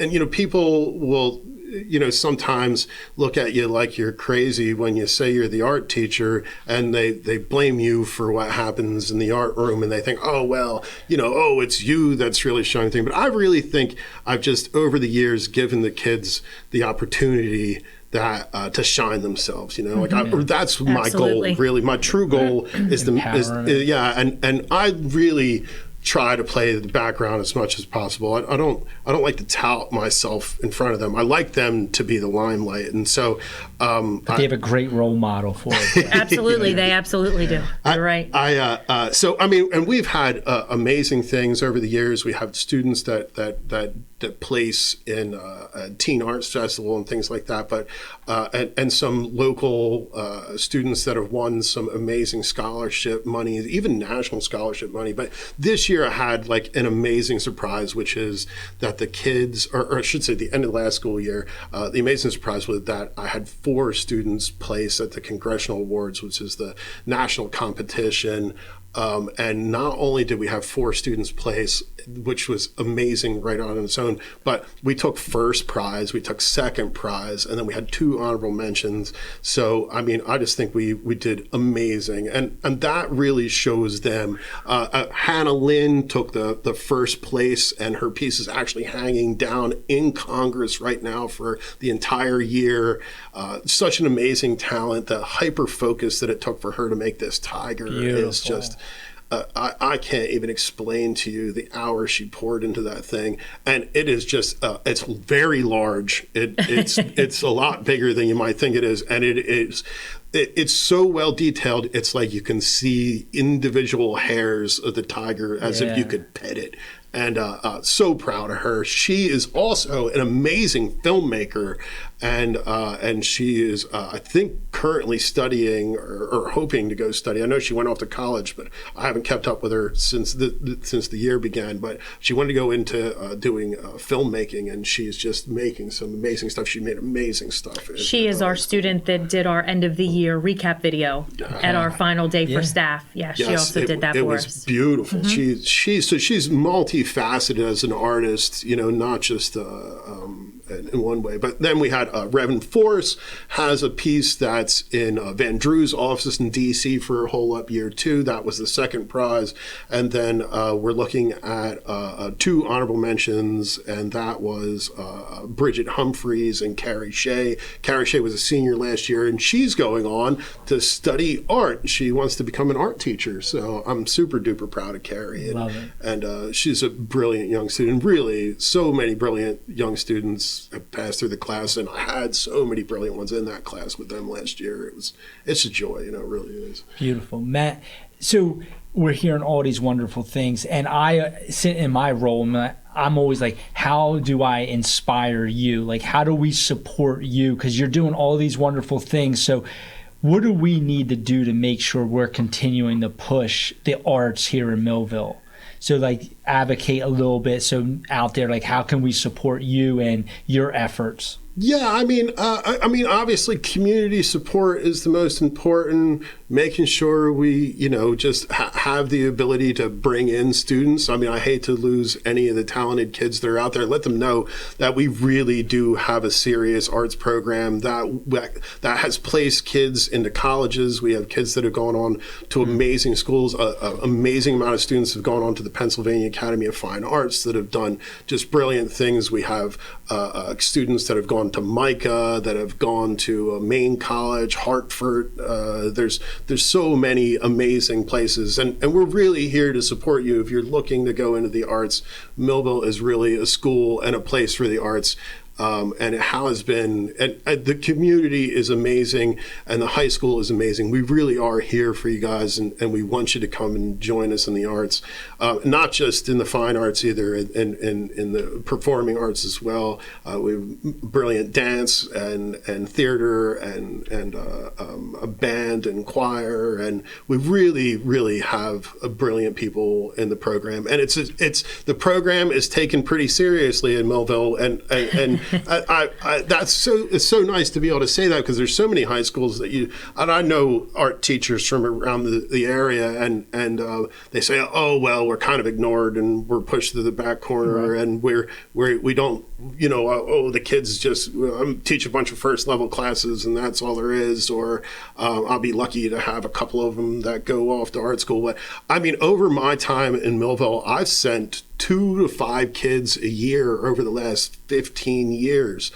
you know, people will, you know, sometimes look at you like you're crazy when you say you're the art teacher, and they blame you for what happens in the art room, and they think, oh, well, you know, oh, it's you that's really showing things. But I really think I've just, over the years, given the kids the opportunity that to shine themselves, you know, like that's my goal, really. My true goal is and I really try to play the background as much as possible. I don't like to tout myself in front of them. I like them to be the limelight, and so. But they have a great role model for it. Absolutely, they absolutely do. You're right. So I mean, and we've had amazing things over the years. We have students that place in Teen Arts Festival and things like that, but and some local students that have won some amazing scholarship money, even national scholarship money. But this year I had like an amazing surprise, which is that the kids, or I should say the end of the last school year, the amazing surprise was that I had 4 students place at the Congressional Awards, which is the national competition. And not only did we have 4 students place, which was amazing right on its own, but we took first prize, we took second prize, and then we had 2 honorable mentions. So, I mean, I just think we did amazing. And that really shows them. Hannah Lynn took the first place, and her piece is actually hanging down in Congress right now for the entire year. Such an amazing talent. The hyper focus that it took for her to make this tiger is just... I can't even explain to you the hours she poured into that thing, and it is just it's very large. It's a lot bigger than you might think it is, and it's so well detailed. It's like you can see individual hairs of the tiger as if you could pet it. And so proud of her. She is also an amazing filmmaker, and she is, I think, currently studying or hoping to go study. I know she went off to college, but I haven't kept up with her since the year began. But she wanted to go into doing filmmaking, and she's just making some amazing stuff. She made amazing stuff. She is our student that did our end of the year recap video at our final day for staff. Yeah, she also did that for us. It was beautiful. She's multifaceted as an artist, you know, not just in one way. But then we had Reverend Force has a piece that's in Van Drew's office in D.C. for a whole up year 2. That was the second prize. And then we're looking at 2 honorable mentions, and that was Bridget Humphreys and Carrie Shea. Carrie Shea was a senior last year, and she's going on to study art. She wants to become an art teacher. So I'm super duper proud of Carrie. Love it. And she's a brilliant young student. Really, so many brilliant young students have passed through the class, and I had so many brilliant ones in that class with them last year. It's a joy, you know, it really is. Beautiful. Matt, so we're hearing all these wonderful things, and I sit in my role, I'm always like, how do I inspire you? Like, how do we support you? Because you're doing all these wonderful things. So what do we need to do to make sure we're continuing to push the arts here in Millville? So like advocate a little bit. So out there, like how can we support you and your efforts? Yeah, I mean, obviously, community support is the most important. Making sure we, you know, just have the ability to bring in students. I mean, I hate to lose any of the talented kids that are out there. Let them know that we really do have a serious arts program that has placed kids into colleges. We have kids that have gone on to amazing schools. An amazing amount of students have gone on to the Pennsylvania Academy of Fine Arts that have done just brilliant things. We have students that have gone to Micah, that have gone to Maine College, Hartford. There's so many amazing places, and we're really here to support you if you're looking to go into the arts. Millville is really a school and a place for the arts. and it has been, and the community is amazing, and the high school is amazing. We really are here for you guys, and we want you to come and join us in the arts, not just in the fine arts either, in the performing arts as well. We have brilliant dance and theater and a band and choir, and we really have brilliant people in the program, and it's the program is taken pretty seriously in Millville, and it's so nice to be able to say that, because there's so many high schools and I know art teachers from around the area, and they say, oh well, we're kind of ignored and we're pushed to the back corner, and we don't, the kids just teach a bunch of first level classes and that's all there is, or I'll be lucky to have a couple of them that go off to art school. But I mean, over my time in Millville, I've sent 2 to 5 kids a year over the last 15 years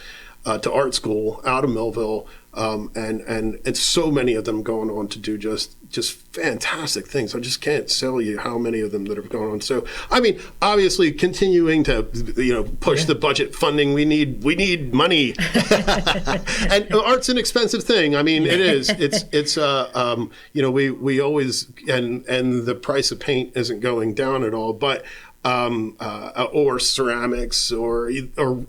to art school out of Millville, and so many of them going on to do just fantastic things. I just can't tell you how many of them that have gone on. So I mean, obviously continuing to push the budget funding. We need money, and art's an expensive thing. I mean, it is. It's we always, and the price of paint isn't going down at all, but. Or ceramics or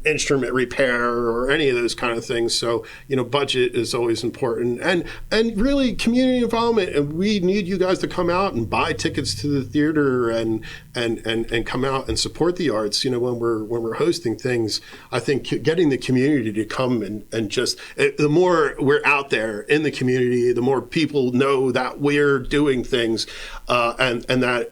instrument repair or any of those kind of things. So, budget is always important, and really community involvement. And we need you guys to come out and buy tickets to the theater and come out and support the arts. When we're hosting things, I think getting the community to come and just, the more we're out there in the community, the more people know that we're doing things, and that,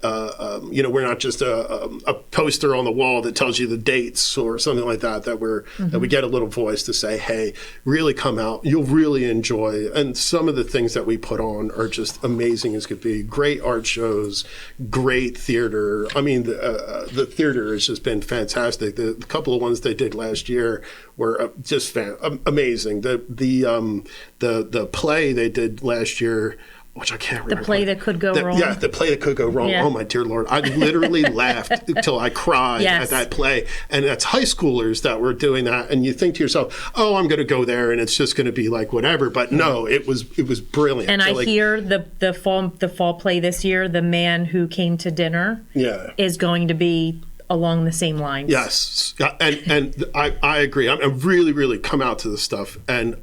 we're not just a poster on the wall that tells you the dates or something like that, that we get a little voice to say, hey, really come out, you'll really enjoy. And some of the things that we put on are just amazing as could be. Great art shows, great theater. I mean, the theater has just been fantastic. The couple of ones they did last year were just amazing. The play they did last year, which I can't remember. The play that could go wrong. Yeah, the play that could go wrong. Yeah. Oh, my dear Lord. I literally laughed until I cried at that play. And that's high schoolers that were doing that. And you think to yourself, oh, I'm going to go there and it's just going to be like whatever. But no, it was brilliant. And I hear the fall play this year, The Man Who Came to Dinner, is going to be along the same lines. Yes, and I agree. I'm really come out to this stuff and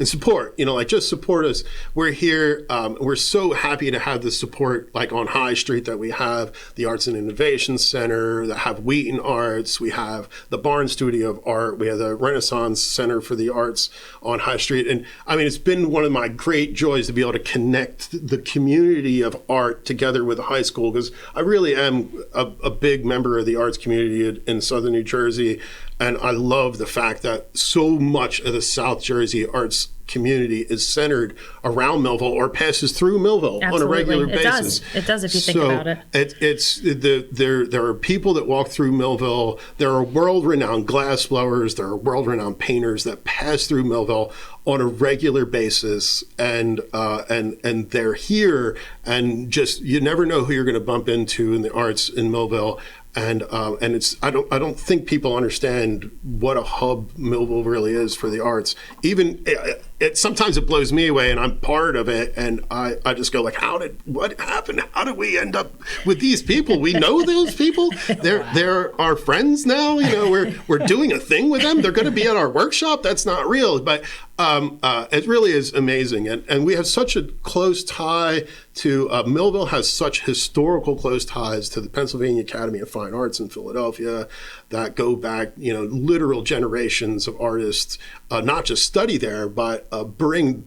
support. Just support us. We're here. We're so happy to have the support, like on High Street, that we have the Arts and Innovation Center, that have Wheaton Arts. We have the Barn Studio of Art. We have the Renaissance Center for the Arts on High Street. And I mean, it's been one of my great joys to be able to connect the community of art together with the high school, because I really am a big member of the arts community in Southern New Jersey, and I love the fact that so much of the South Jersey arts community is centered around Millville or passes through Millville on a regular basis. It does if you think about it. There are people that walk through Millville. There are world-renowned glass blowers. There are world-renowned painters that pass through Millville on a regular basis, and they're here, and just you never know who you're going to bump into in the arts in Millville. And it's I don't think people understand what a hub Millville really is for the arts. Even sometimes it blows me away, and I'm part of it, and I just go like, what happened? How did we end up with these people? We know those people. They're our friends now. We're doing a thing with them. They're going to be at our workshop. That's not real, but it really is amazing, and we have such a close tie to Millville has such historical close ties to the Pennsylvania Academy of Fine Arts in Philadelphia that go back, literal generations of artists, not just study there, but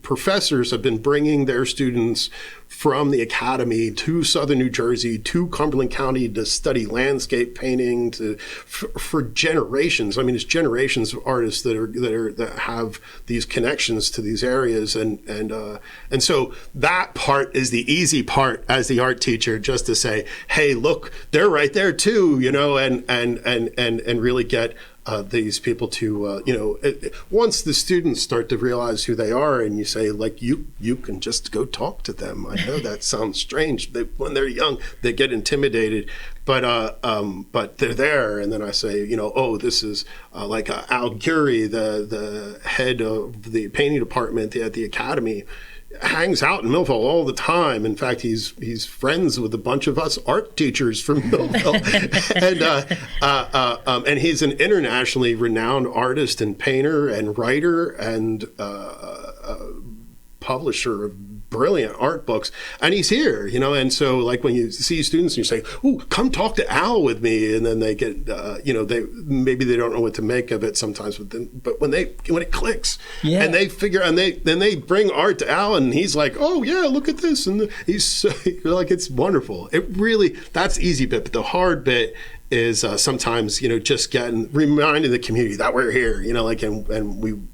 professors have been bringing their students from the academy to Southern New Jersey, to Cumberland County to study landscape painting for generations. I mean, it's generations of artists that have these connections to these areas, and so that part is the easy part as the art teacher, just to say, hey, look, they're right there too, and really get these people to, once the students start to realize who they are, and you say, like, you can just go talk to them. I know that sounds strange. When they're young, they get intimidated, but they're there. And then I say, this is like Al Guri, the head of the painting department at the academy, hangs out in Millville all the time. In fact, he's friends with a bunch of us art teachers from Millville, and he's an internationally renowned artist and painter and writer and publisher of brilliant art books, and he's here, and so like when you see students and you say, "Ooh, come talk to Al with me," and then they get, they maybe they don't know what to make of it sometimes, but when it clicks, and they figure, and then they bring art to Al, and he's like, "Oh yeah, look at this," and he's like, it's wonderful. It really, that's the easy bit, but the hard bit is sometimes just reminding the community that we're here, and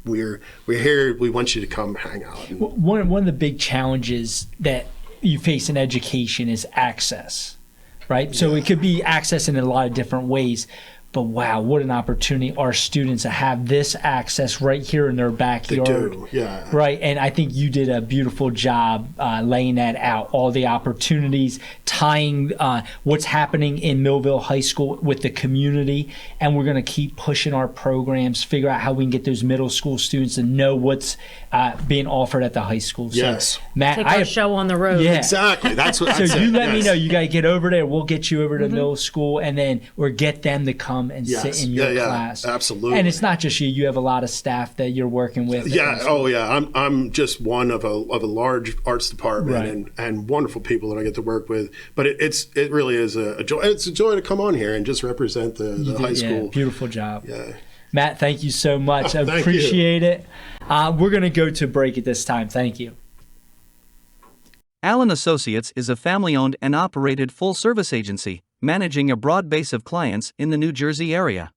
we're here. We want you to come hang out. One of the big challenges that you face in education is access, right? So it could be access in a lot of different ways. But wow, what an opportunity our students to have this access right here in their backyard. They do, yeah. Right, and I think you did a beautiful job laying that out, all the opportunities, tying what's happening in Millville High School with the community, and we're going to keep pushing our programs, figure out how we can get those middle school students to know what's being offered at the high school. So, yes. Matt, take our show on the road. Yeah. Exactly. That's what. So you let me know. You got to get over there. We'll get you over to middle school, and then or get them to come and sit in your class. Absolutely. And it's not just you. You have a lot of staff that you're working with. Yeah. Oh, yeah. I'm just one of a large arts department, and wonderful people that I get to work with. But it really is a joy. It's a joy to come on here and just represent the high school. Beautiful job. Yeah. Matt, thank you so much. I appreciate it. We're going to go to break at this time. Thank you. Allen Associates is a family-owned and operated full-service agency, managing a broad base of clients in the New Jersey area.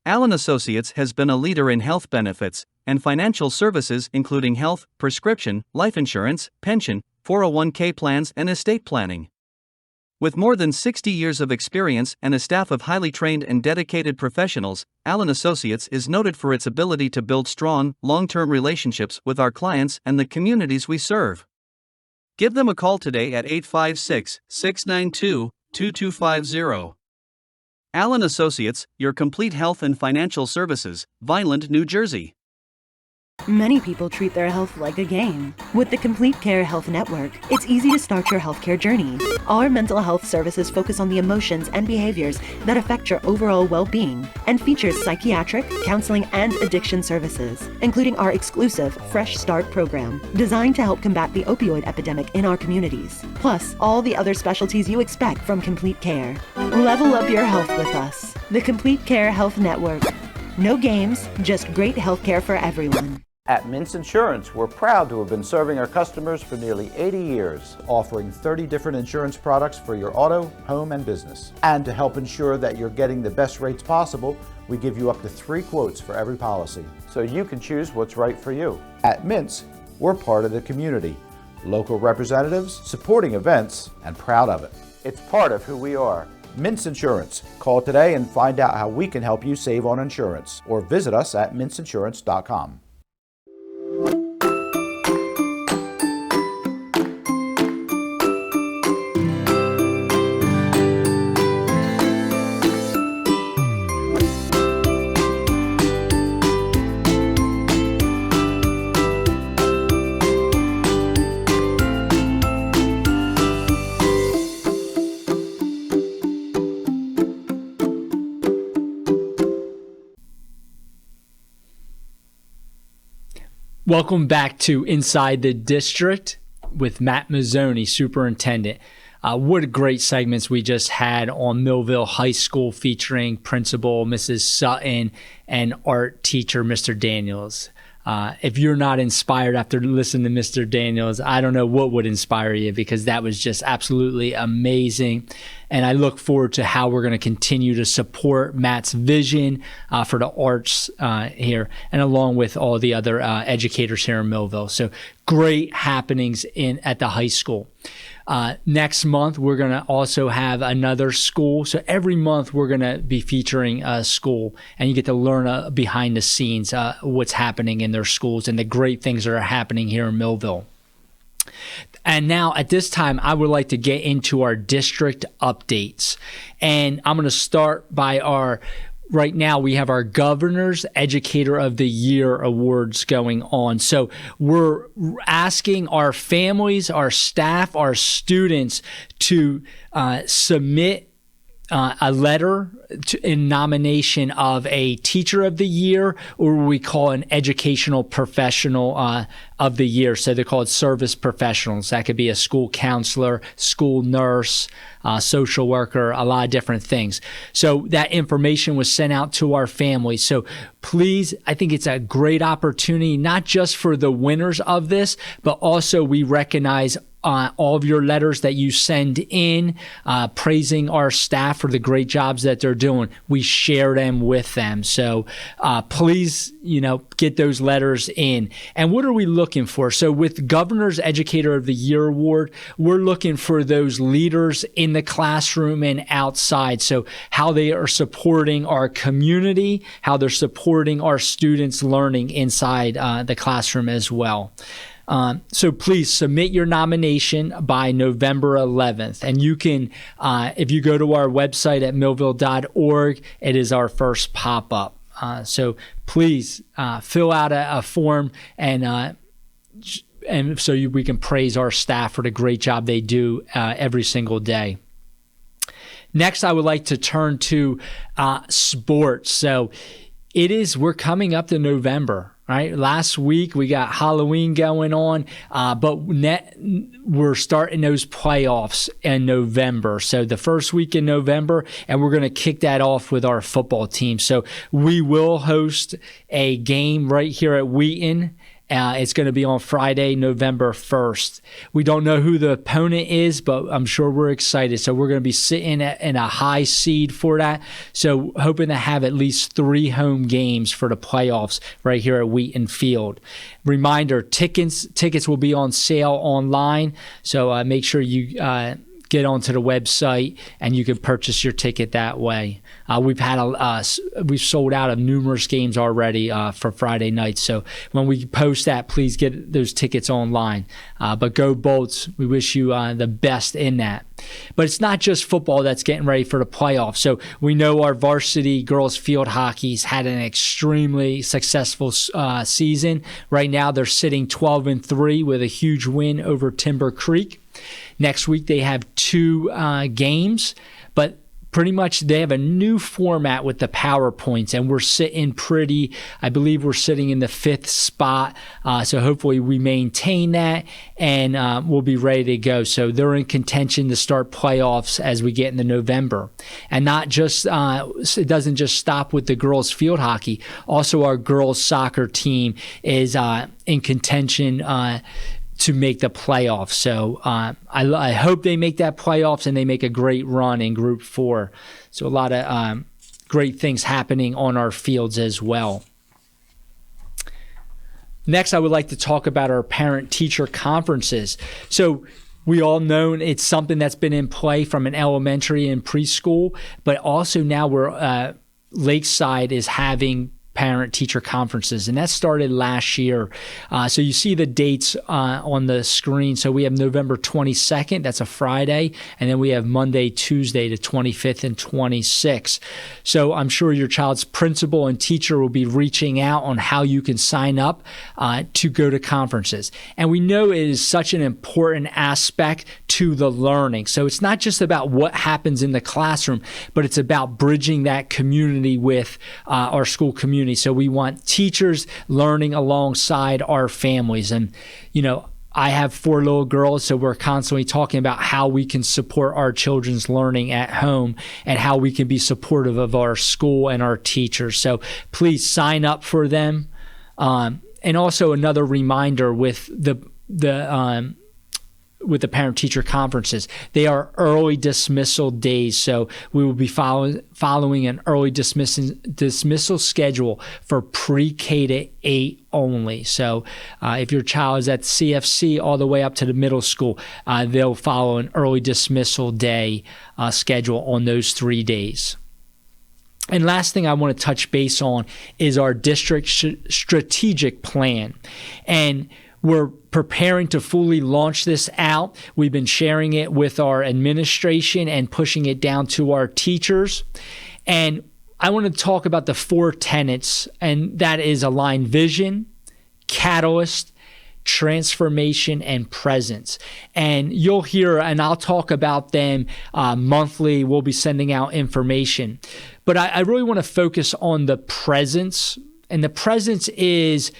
Allen Associates has been a leader in health benefits and financial services including health, prescription, life insurance, pension, 401k plans, and estate planning. With more than 60 years of experience and a staff of highly trained and dedicated professionals, Allen Associates is noted for its ability to build strong, long-term relationships with our clients and the communities we serve. Give them a call today at 856-692-2250. Allen Associates, your complete health and financial services, Vineland, New Jersey. Many people treat their health like a game. With the Complete Care Health Network, it's easy to start your healthcare journey. Our mental health services focus on the emotions and behaviors that affect your overall well-being and features psychiatric, counseling, and addiction services, including our exclusive Fresh Start program, designed to help combat the opioid epidemic in our communities, plus all the other specialties you expect from Complete Care. Level up your health with us. The Complete Care Health Network. No games, just great healthcare for everyone. At Mintz Insurance, we're proud to have been serving our customers for nearly 80 years, offering 30 different insurance products for your auto, home, and business. And to help ensure that you're getting the best rates possible, we give you up to 3 quotes for every policy, so you can choose what's right for you. At Mintz, we're part of the community, local representatives, supporting events, and proud of it. It's part of who we are. Mintz Insurance. Call today and find out how we can help you save on insurance, or visit us at mintzinsurance.com. Welcome back to Inside the District with Matt Mazzone, Superintendent. What great segments we just had on Millville High School featuring Principal Mrs. Sutton and art teacher Mr. Daniels. If you're not inspired after listening to Mr. Daniels, I don't know what would inspire you, because that was just absolutely amazing. And I look forward to how we're going to continue to support Matt's vision for the arts here, and along with all the other educators here in Millville. So great happenings at the high school. Next month, we're going to also have another school. So every month, we're going to be featuring a school, and you get to learn behind the scenes what's happening in their schools and the great things that are happening here in Millville. And now at this time, I would like to get into our district updates. And I'm going to start by right now we have our Governor's Educator of the Year awards going on. So we're asking our families, our staff, our students to submit a letter in nomination of a Teacher of the Year, or what we call an Educational Professional of the Year. So they're called service professionals. That could be a school counselor, school nurse, social worker, a lot of different things. So that information was sent out to our families. So please, I think it's a great opportunity, not just for the winners of this, but also we recognize all of your letters that you send in, praising our staff for the great jobs that they're doing. We share them with them. So please, get those letters in. And what are we looking for? So with Governor's Educator of the Year Award, we're looking for those leaders in the classroom and outside. So how they are supporting our community, how they're supporting our students learning inside the classroom as well. So please submit your nomination by November 11th. And you can, if you go to our website at millville.org, it is our first pop-up. So please fill out a form and so we can praise our staff for the great job they do every single day. Next, I would like to turn to sports. So we're coming up to November. Right. Last week we got Halloween going on, but we're starting those playoffs in November. So the first week in November, and we're going to kick that off with our football team. So we will host a game right here at Wheaton. It's going to be on Friday, November 1st. We don't know who the opponent is, but I'm sure we're excited. So we're going to be sitting in a high seed for that. So hoping to have at least 3 home games for the playoffs right here at Wheaton Field. Reminder, tickets will be on sale online. So make sure you get onto the website and you can purchase your ticket that way. We've sold out of numerous games already for Friday night. So when we post that, please get those tickets online. But go Bolts. We wish you the best in that. But it's not just football that's getting ready for the playoffs. So we know our varsity girls field hockey's had an extremely successful season. Right now they're sitting 12-3 with a huge win over Timber Creek. Next week they have 2 games, but pretty much they have a new format with the PowerPoints, and we're sitting I believe we're sitting in the 5th spot. So hopefully we maintain that and we'll be ready to go. So they're in contention to start playoffs as we get into November. And not just, it doesn't just stop with the girls field hockey. Also our girls soccer team is in contention to make the playoffs. So I hope they make that playoffs and they make a great run in Group 4. So a lot of great things happening on our fields as well. Next, I would like to talk about our parent-teacher conferences. So we all know it's something that's been in play from an elementary and preschool, but also now Lakeside is having parent-teacher conferences, and that started last year. So you see the dates on the screen. So we have November 22nd, that's a Friday, and then we have Monday, Tuesday, the 25th and 26th. So I'm sure your child's principal and teacher will be reaching out on how you can sign up to go to conferences. And we know it is such an important aspect to the learning. So it's not just about what happens in the classroom, but it's about bridging that community with our school community. So we want teachers learning alongside our families. And, I have 4 little girls, so we're constantly talking about how we can support our children's learning at home and how we can be supportive of our school and our teachers. So please sign up for them. And also another reminder with the with the parent-teacher conferences. They are early dismissal days, so we will be following an early dismissal schedule for pre-K to 8 only. So if your child is at CFC all the way up to the middle school, they'll follow an early dismissal day schedule on those 3 days. And last thing I want to touch base on is our district strategic plan. And we're preparing to fully launch this out. We've been sharing it with our administration and pushing it down to our teachers. And I want to talk about the 4 tenets, and that is aligned vision, catalyst, transformation, and presence. And you'll hear, and I'll talk about them monthly. We'll be sending out information. But I really want to focus on the presence, and the presence is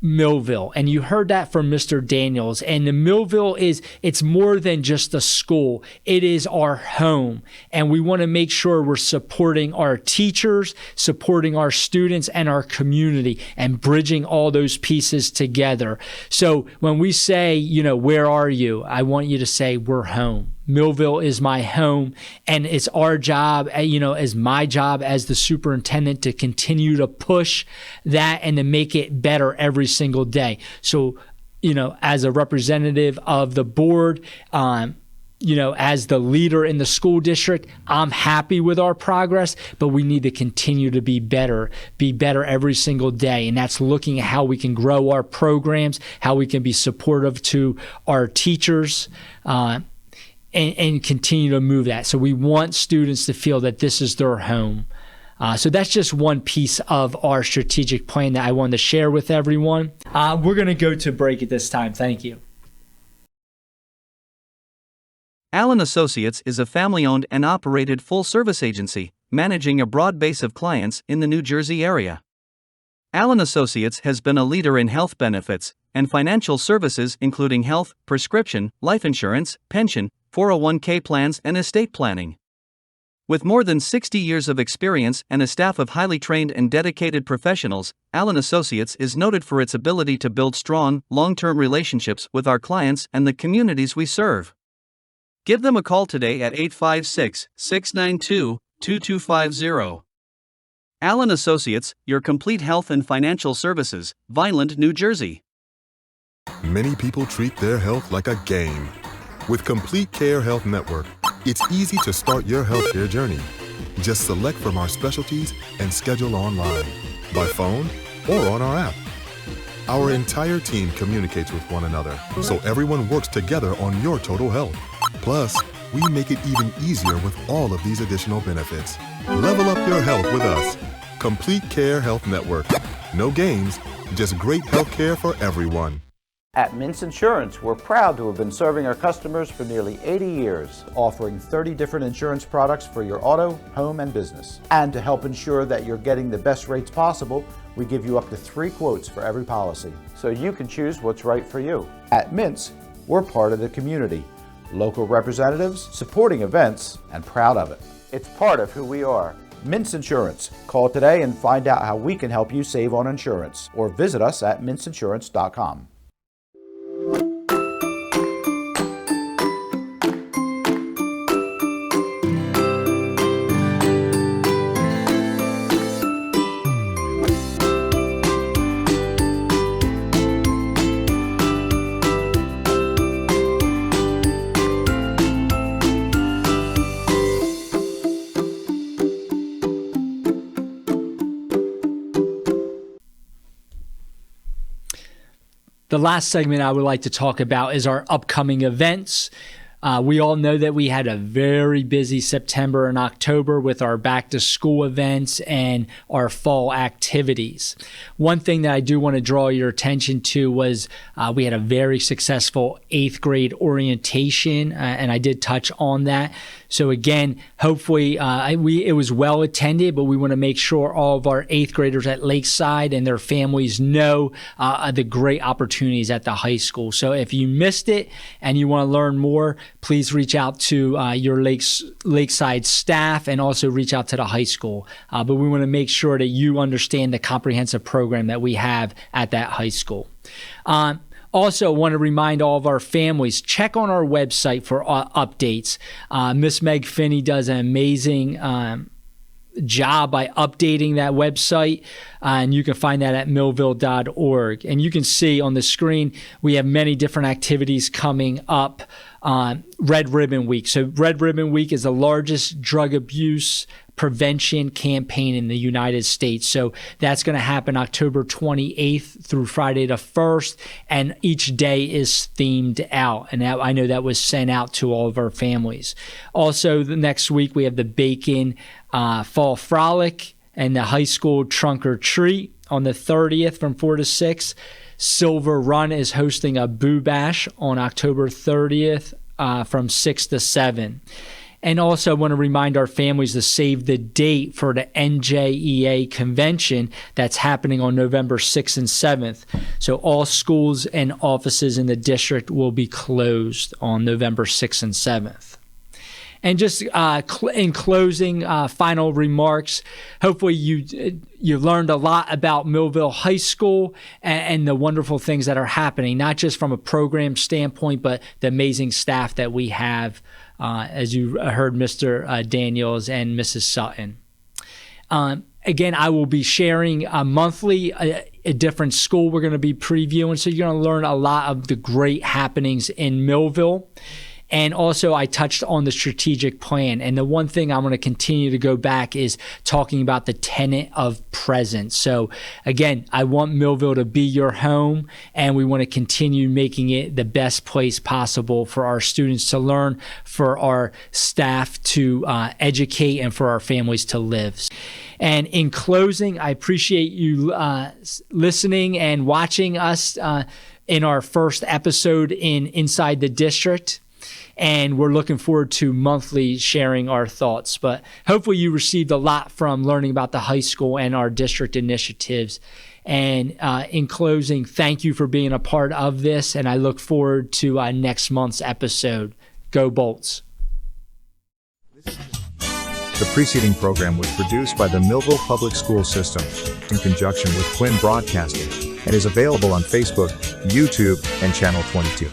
Millville. And you heard that from Mr. Daniels. And the Millville it's more than just a school. It is our home. And we want to make sure we're supporting our teachers, supporting our students and our community, and bridging all those pieces together. So when we say, where are you? I want you to say, we're home. Millville is my home, and it's our job, as my job as the superintendent, to continue to push that and to make it better every single day. So, as a representative of the board, as the leader in the school district, I'm happy with our progress, but we need to continue to be better every single day. And that's looking at how we can grow our programs, how we can be supportive to our teachers, and continue to move that. So we want students to feel that this is their home. So that's just one piece of our strategic plan that I wanted to share with everyone. We're going to go to break at this time. Thank you. Allen Associates is a family-owned and operated full-service agency, managing a broad base of clients in the New Jersey area. Allen Associates has been a leader in health benefits and financial services, including health, prescription, life insurance, pension, 401k plans, and estate planning. With more than 60 years of experience and a staff of highly trained and dedicated professionals, Allen Associates is noted for its ability to build strong, long-term relationships with our clients and the communities we serve. Give them a call today at 856-692-2250. Allen Associates, your complete health and financial services, Vineland, New Jersey. Many people treat their health like a game. With Complete Care Health Network, it's easy to start your healthcare journey. Just select from our specialties and schedule online, by phone, or on our app. Our entire team communicates with one another, so everyone works together on your total health. Plus, we make it even easier with all of these additional benefits. Level up your health with us. Complete Care Health Network. No games, just great healthcare for everyone. At Mintz Insurance, we're proud to have been serving our customers for nearly 80 years, offering 30 different insurance products for your auto, home, and business. And to help ensure that you're getting the best rates possible, we give you up to 3 quotes for every policy, so you can choose what's right for you. At Mintz, we're part of the community, local representatives, supporting events, and proud of it. It's part of who we are. Mintz Insurance. Call today and find out how we can help you save on insurance, or visit us at mintzinsurance.com. The last segment I would like to talk about is our upcoming events. We all know that we had a very busy September and October with our back to school events and our fall activities. One thing that I do want to draw your attention to was we had a very successful 8th grade orientation, and I did touch on that. So again, hopefully it was well attended, but we want to make sure all of our 8th graders at Lakeside and their families know the great opportunities at the high school. So if you missed it and you want to learn more, please reach out to your Lakeside staff and also reach out to the high school. But we want to make sure that you understand the comprehensive program that we have at that high school. Also, want to remind all of our families, check on our website for updates. Miss Meg Finney does an amazing job by updating that website, and you can find that at millville.org. And you can see on the screen we have many different activities coming up. Red Ribbon Week. So Red Ribbon Week is the largest drug abuse prevention campaign in the United States. So that's going to happen October 28th through Friday the 1st, and each day is themed out. And I know that was sent out to all of our families. Also, the next week we have the Bacon Fall Frolic and the high school trunk or treat on the 30th from 4 to 6. Silver Run is hosting a Boo Bash on October 30th from 6 to 7. And also want to remind our families to save the date for the NJEA convention that's happening on November 6th and 7th. So all schools and offices in the district will be closed on November 6th and 7th. And just in closing, final remarks, hopefully you learned a lot about Millville High School and the wonderful things that are happening, not just from a program standpoint, but the amazing staff that we have, as you heard Mr. Daniels and Mrs. Sutton. Again, I will be sharing monthly a different school we're going to be previewing, so you're going to learn a lot of the great happenings in Millville. And also, I touched on the strategic plan. And the one thing I'm going to continue to go back is talking about the tenet of presence. So again, I want Millville to be your home, and we want to continue making it the best place possible for our students to learn, for our staff to educate, and for our families to live. And in closing, I appreciate you listening and watching us in our first episode in Inside the District. And we're looking forward to monthly sharing our thoughts. But hopefully you received a lot from learning about the high school and our district initiatives. And in closing, thank you for being a part of this, and I look forward to next month's episode. Go Bolts. The preceding program was produced by the Millville Public School System in conjunction with Quinn Broadcasting and is available on Facebook, YouTube, and Channel 22.